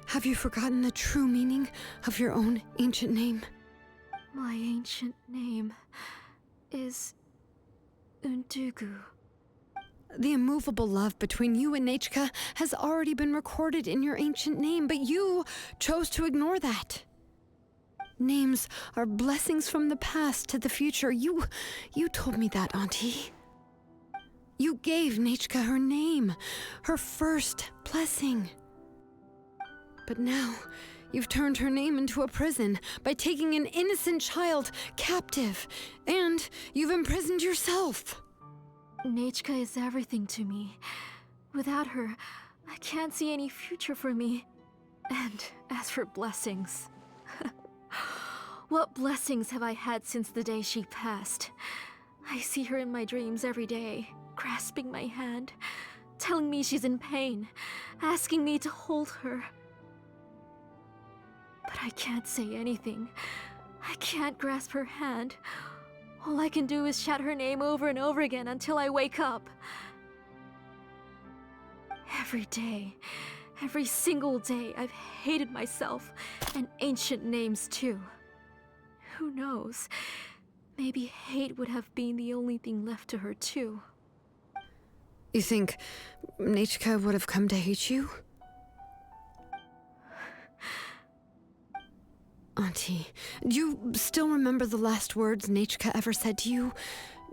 have you forgotten the true meaning of your own ancient name? My ancient name is Undugu. The immovable love between you and Nechca has already been recorded in your ancient name, but you chose to ignore that. Names are blessings from the past to the future. You told me that, Auntie. You gave Nechca her name, her first blessing. But now, you've turned her name into a prison by taking an innocent child captive, and you've imprisoned yourself. Nechca is everything to me. Without her, I can't see any future for me. And as for blessings... What blessings have I had since the day she passed? I see her in my dreams every day, grasping my hand, telling me she's in pain, asking me to hold her. But I can't say anything. I can't grasp her hand. All I can do is shout her name over and over again until I wake up. Every day, every single day, I've hated myself, and ancient names too. Who knows? Maybe hate would have been the only thing left to her too. You think Nechca would have come to hate you? Auntie, do you still remember the last words Nechca ever said to you?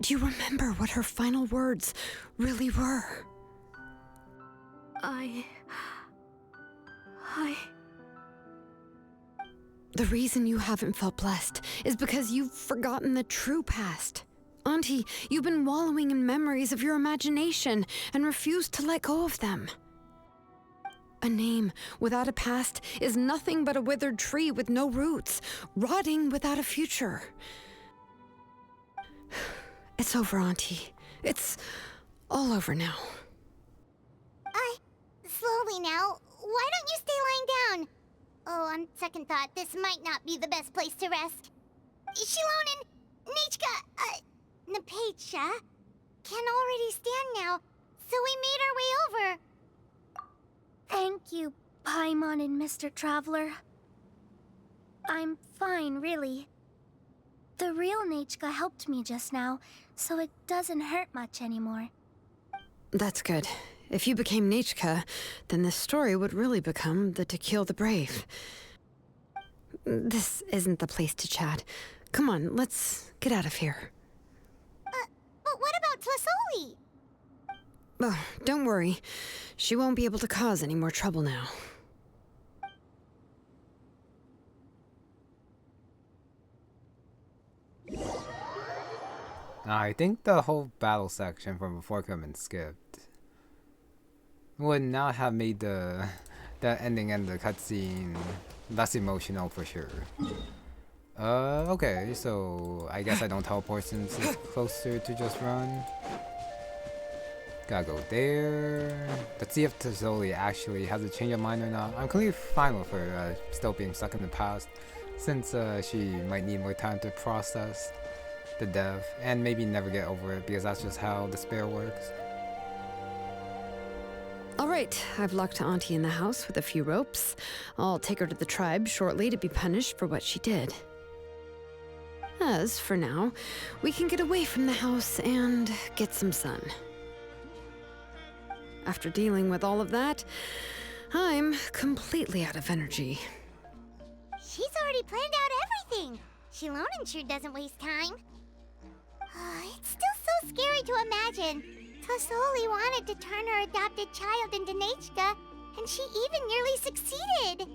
Do you remember what her final words really were? The reason you haven't felt blessed is because you've forgotten the true past. Auntie, you've been wallowing in memories of your imagination and refused to let go of them. A name without a past is nothing but a withered tree with no roots, rotting without a future. It's over, Auntie. It's all over now. Slowly now. Why don't you stay lying down? Oh, on second thought, this might not be the best place to rest. Xinonen, Nechca, Nepecha can already stand now, so we made our way over. Thank you, Paimon and Mr. Traveler. I'm fine, really. The real Nechca helped me just now, so it doesn't hurt much anymore. That's good. If you became Nechca, then this story would really become the To Kill the Brave. This isn't the place to chat. Come on, let's get out of here. But what about Tlazolli? Oh, don't worry. She won't be able to cause any more trouble now. I think the whole battle section from before could have been skipped. Would not have made the ending and the cutscene less emotional for sure. Okay, so I guess I don't teleport since it's closer to just run. Gotta go there. Let's see if Tlazolli actually has a change of mind or not. I'm completely fine with her still being stuck in the past, since she might need more time to process the death and maybe never get over it, because that's just how despair works. Alright, I've locked Auntie in the house with a few ropes. I'll take her to the tribe shortly to be punished for what she did. As for now, we can get away from the house and get some sun. After dealing with all of that, I'm completely out of energy. She's already planned out everything. Xinonen sure doesn't waste time. It's still so scary to imagine. Tlazolli wanted to turn her adopted child into Nechca, and she even nearly succeeded.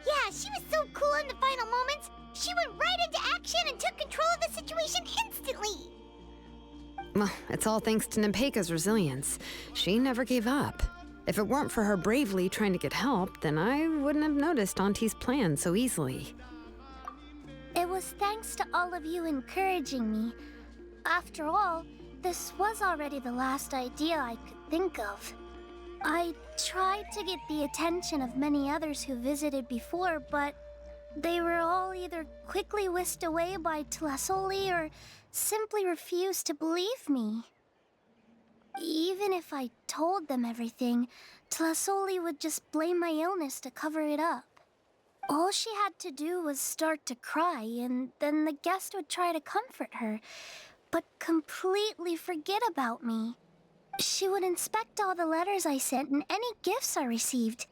Yeah, she was so cool in the final moments. She went right into action and took control of the situation instantly. Well, it's all thanks to Nepecha's resilience. She never gave up. If it weren't for her bravely trying to get help, then I wouldn't have noticed Auntie's plan so easily. It was thanks to all of you encouraging me. After all, this was already the last idea I could think of. I tried to get the attention of many others who visited before, but they were all either quickly whisked away by Tlazolli or simply refused to believe me. Even if I told them everything, Tlazolli would just blame my illness to cover it up. All she had to do was start to cry, and then the guest would try to comfort her, but completely forget about me. She would inspect all the letters I sent and any gifts I received.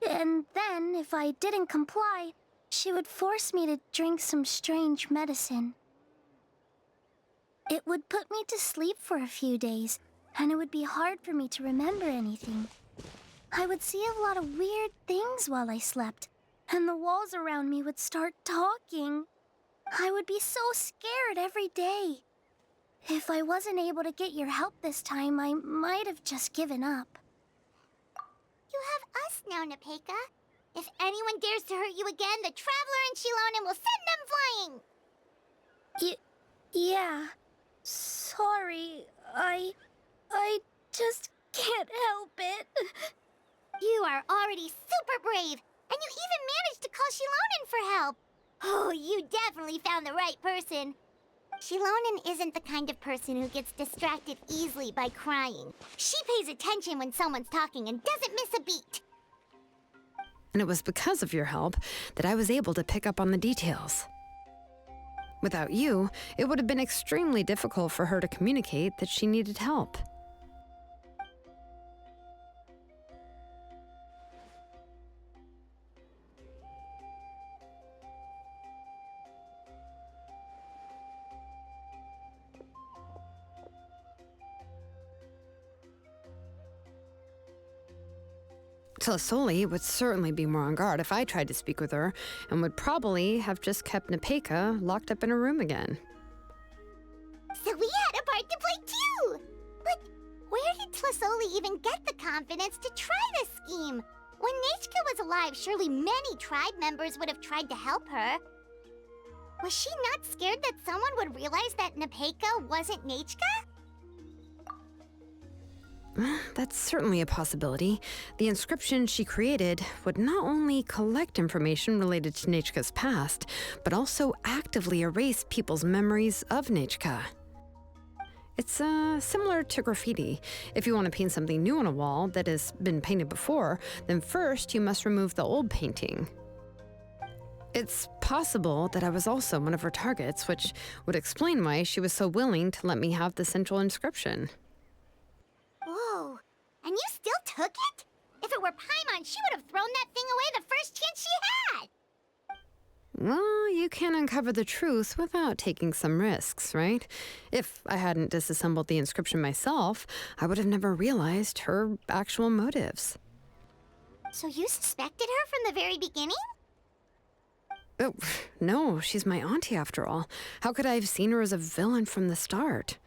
And then, if I didn't comply, she would force me to drink some strange medicine. It would put me to sleep for a few days, and it would be hard for me to remember anything. I would see a lot of weird things while I slept, and the walls around me would start talking. I would be so scared every day. If I wasn't able to get your help this time, I might have just given up. You have us now, Nepecha. If anyone dares to hurt you again, the Traveler and Xinonen will send them flying! Yeah. Sorry, I just can't help it. You are already super brave, and you even managed to call Xinonen for help. Oh, you definitely found the right person. Xinonen isn't the kind of person who gets distracted easily by crying. She pays attention when someone's talking and doesn't miss a beat. And it was because of your help that I was able to pick up on the details. Without you, it would have been extremely difficult for her to communicate that she needed help. Tlazolli would certainly be more on guard if I tried to speak with her, and would probably have just kept Nepecha locked up in her room again. So we had a part to play too! But where did Tlazolli even get the confidence to try this scheme? When Nechca was alive, surely many tribe members would have tried to help her. Was she not scared that someone would realize that Nepecha wasn't Nechca? That's certainly a possibility. The inscription she created would not only collect information related to Nechca's past, but also actively erase people's memories of Nechca. It's similar to graffiti. If you want to paint something new on a wall that has been painted before, then first you must remove the old painting. It's possible that I was also one of her targets, which would explain why she was so willing to let me have the central inscription. Whoa, and you still took it? If it were Paimon, she would have thrown that thing away the first chance she had! Well, you can uncover the truth without taking some risks, right? If I hadn't disassembled the inscription myself, I would have never realized her actual motives. So you suspected her from the very beginning? Oh, no, she's my auntie after all. How could I have seen her as a villain from the start?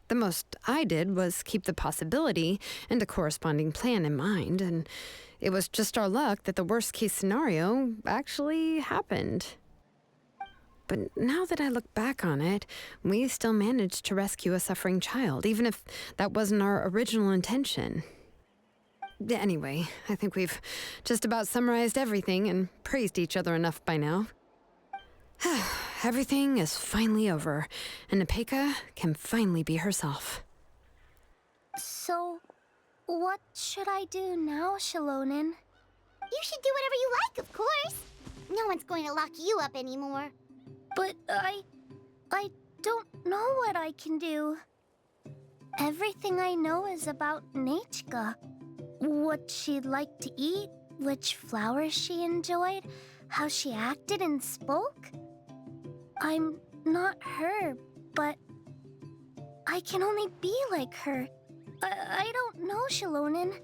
The most I did was keep the possibility and a corresponding plan in mind, and it was just our luck that the worst-case scenario actually happened. But now that I look back on it, we still managed to rescue a suffering child, even if that wasn't our original intention. Anyway, I think we've just about summarized everything and praised each other enough by now. Everything is finally over, and Nepecha can finally be herself. So, what should I do now, Xinonen? You should do whatever you like, of course. No one's going to lock you up anymore. But I don't know what I can do. Everything I know is about Nechca. What she'd like to eat, which flowers she enjoyed, how she acted and spoke. I'm not her, but I can only be like her. I don't know, Xinonen.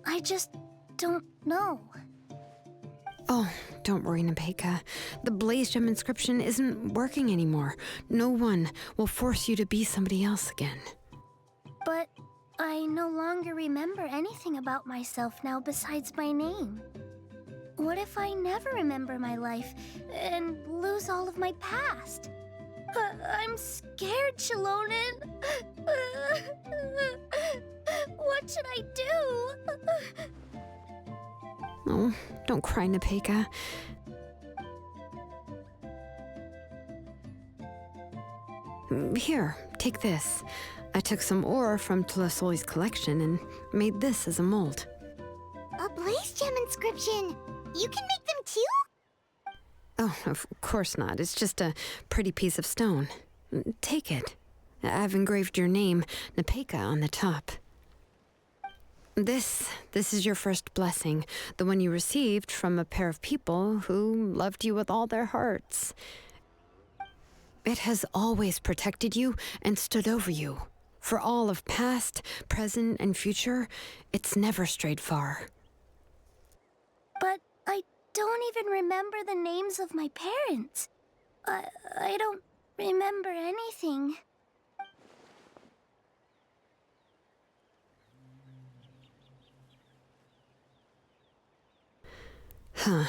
I just don't know. Oh, don't worry, Nepecha. The Blaze Gem inscription isn't working anymore. No one will force you to be somebody else again. But I no longer remember anything about myself now besides my name. What if I never remember my life and lose all of my past? I'm scared, Xinonen. What should I do? Oh, don't cry, Nepecha. Here, take this. I took some ore from Tlazolli's collection and made this as a mold. A Blaze Gem inscription! You can make them too? Oh, of course not. It's just a pretty piece of stone. Take it. I've engraved your name, Nepecha, on the top. This is your first blessing, the one you received from a pair of people who loved you with all their hearts. It has always protected you and stood over you. For all of past, present, and future, it's never strayed far. But I don't even remember the names of my parents. I don't remember anything. Huh.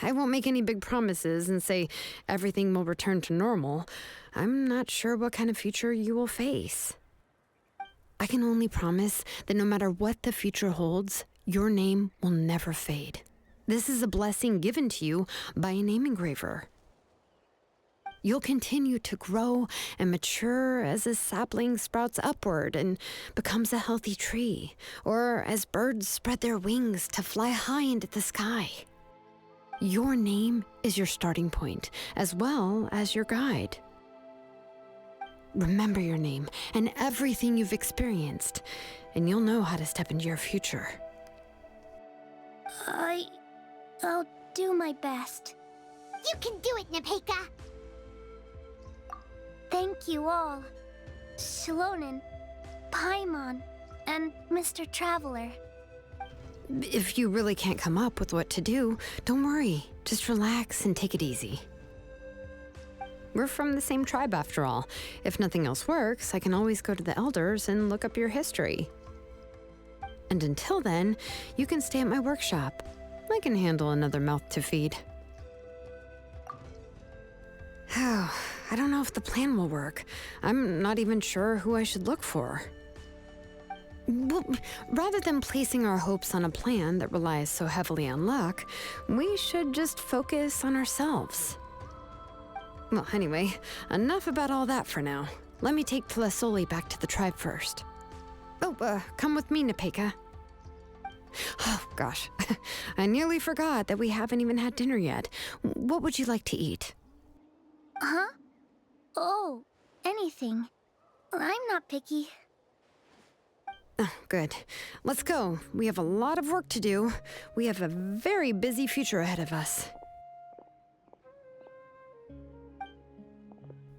I won't make any big promises and say everything will return to normal. I'm not sure what kind of future you will face. I can only promise that no matter what the future holds, your name will never fade. This is a blessing given to you by a name engraver. You'll continue to grow and mature as a sapling sprouts upward and becomes a healthy tree, or as birds spread their wings to fly high into the sky. Your name is your starting point, as well as your guide. Remember your name and everything you've experienced, and you'll know how to step into your future. I'll do my best. You can do it, Nepecha! Thank you all. Xinonen, Paimon, and Mr. Traveler. If you really can't come up with what to do, don't worry. Just relax and take it easy. We're from the same tribe after all. If nothing else works, I can always go to the elders and look up your history. And until then, you can stay at my workshop. I can handle another mouth to feed. Oh, I don't know if the plan will work. I'm not even sure who I should look for. Well, rather than placing our hopes on a plan that relies so heavily on luck, we should just focus on ourselves. Well, anyway, enough about all that for now. Let me take Tlazolli back to the tribe first. Oh, come with me, Nepecha. Oh, gosh. I nearly forgot that we haven't even had dinner yet. What would you like to eat? Huh? Oh, anything. I'm not picky. Oh, good. Let's go. We have a lot of work to do. We have a very busy future ahead of us.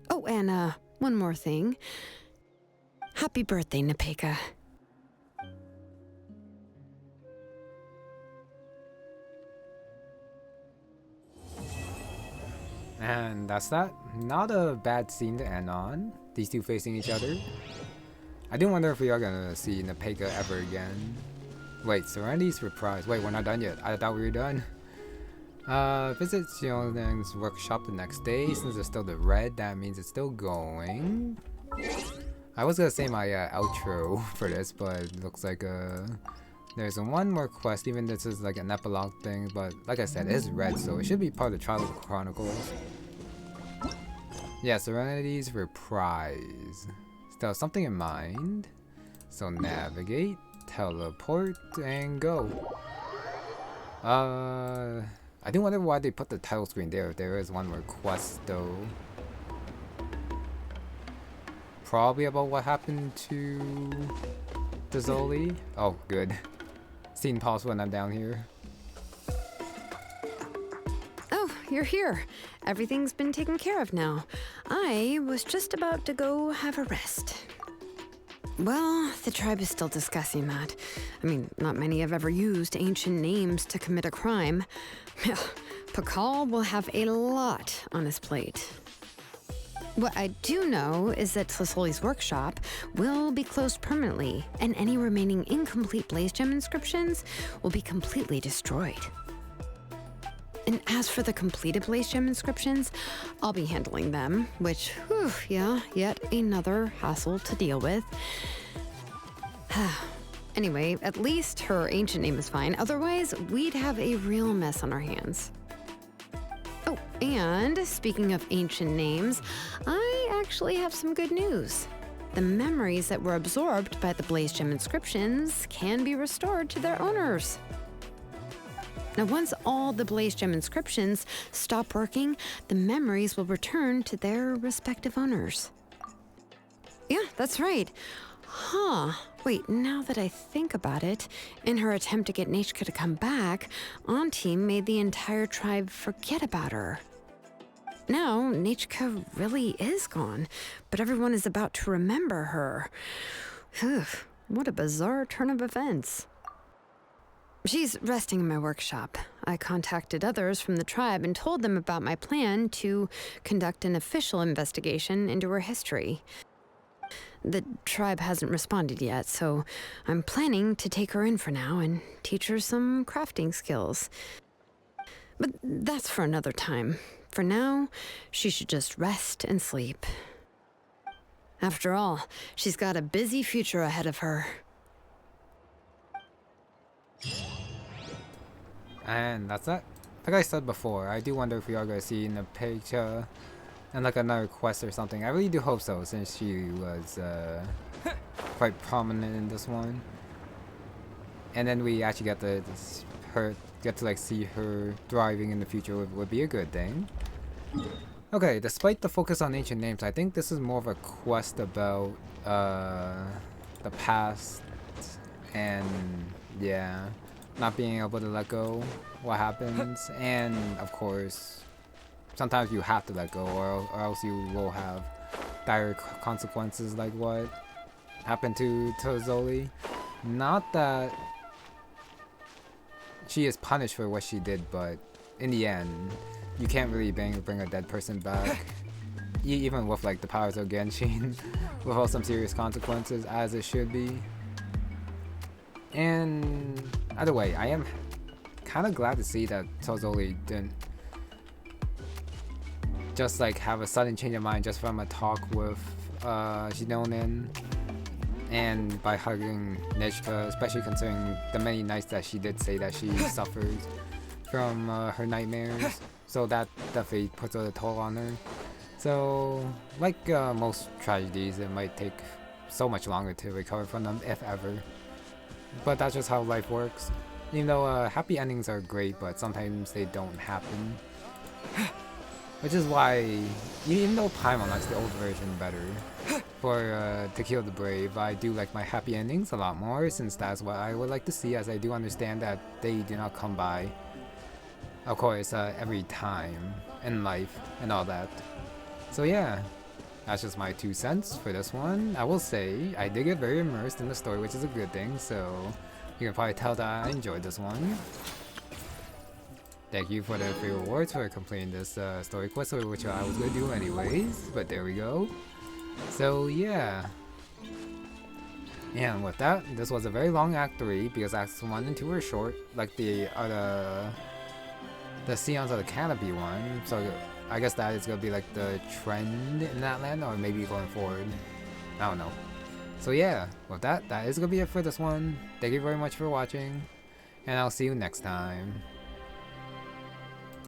Oh, and, one more thing. Happy birthday, Nepecha. And that's that. Not a bad scene to end on. These two facing each other. I do wonder if we are gonna see Nepecha ever again. Wait, Serenity's reprise. Wait, we're not done yet. I thought we were done. Visit Xinonen's workshop the next day. Since it's still the red, that means it's still going. I was gonna say my outro for this, but it looks like there's one more quest. Even this is like an epilogue thing, but like I said, it's red, so it should be part of the Tribal Chronicles. Yeah, Serenity's reprise. Still something in mind. So navigate, teleport, and go. I do wonder why they put the title screen there if there is one more quest though. Probably about what happened to Tlazolli. Oh, good. Scene pause when I'm down here. Oh, you're here. Everything's been taken care of now. I was just about to go have a rest. Well, the tribe is still discussing that. I mean, not many have ever used ancient names to commit a crime. Pakal will have a lot on his plate. What I do know is that Tlazolli's workshop will be closed permanently, and any remaining incomplete Blaze Gem inscriptions will be completely destroyed. And as for the completed Blaze Gem inscriptions, I'll be handling them, which, whew, yeah, yet another hassle to deal with. Anyway, at least her ancient name is fine, otherwise we'd have a real mess on our hands. Oh, and speaking of ancient names, I actually have some good news. The memories that were absorbed by the Blaze Gem inscriptions can be restored to their owners. Now, once all the Blaze Gem inscriptions stop working, the memories will return to their respective owners. Yeah, that's right. Huh. Wait, now that I think about it, in her attempt to get Nechca to come back, Auntie made the entire tribe forget about her. Now, Nechca really is gone, but everyone is about to remember her. Whew, what a bizarre turn of events. She's resting in my workshop. I contacted others from the tribe and told them about my plan to conduct an official investigation into her history. The tribe hasn't responded yet, so I'm planning to take her in for now and teach her some crafting skills. But that's for another time. For now, she should just rest and sleep. After all, she's got a busy future ahead of her. And that's that. Like I said before, I do wonder if we are going to see Nepecha and like another quest or something. I really do hope so, since she was quite prominent in this one. And then we actually get to like see her thriving in the future would be a good thing. Okay, despite the focus on ancient names, I think this is more of a quest about the past and yeah, not being able to let go what happens, and of course sometimes you have to let go or else you will have dire consequences like what happened to Tlazolli. Not that she is punished for what she did, but in the end you can't really bring a dead person back. Even with like the powers of Genshin without some serious consequences, as it should be. And either way, I am kind of glad to see that Tlazolli didn't just like have a sudden change of mind just from a talk with Xinonen and by hugging Nechca, especially considering the many nights that she did say that she suffers from her nightmares. So that definitely puts a toll on her. So, like most tragedies, it might take so much longer to recover from them, if ever. But that's just how life works. You know, happy endings are great, but sometimes they don't happen. Which is why, even though Paimon likes the old version better for To Kill the Brave, I do like my happy endings a lot more, since that's what I would like to see, as I do understand that they do not come by, of course, every time in life and all that. So yeah, that's just my 2 cents for this one. I will say, I did get very immersed in the story, which is a good thing, so you can probably tell that I enjoyed this one. Thank you for the free rewards for completing this story quest, which I was going to do anyways, but there we go. So yeah. And with that, this was a very long Act 3, because Acts 1 and 2 were short, like the Scions of the Canopy one, so I guess that is going to be like the trend in that land, or maybe going forward. I don't know. So yeah, with that, that is going to be it for this one. Thank you very much for watching, and I'll see you next time.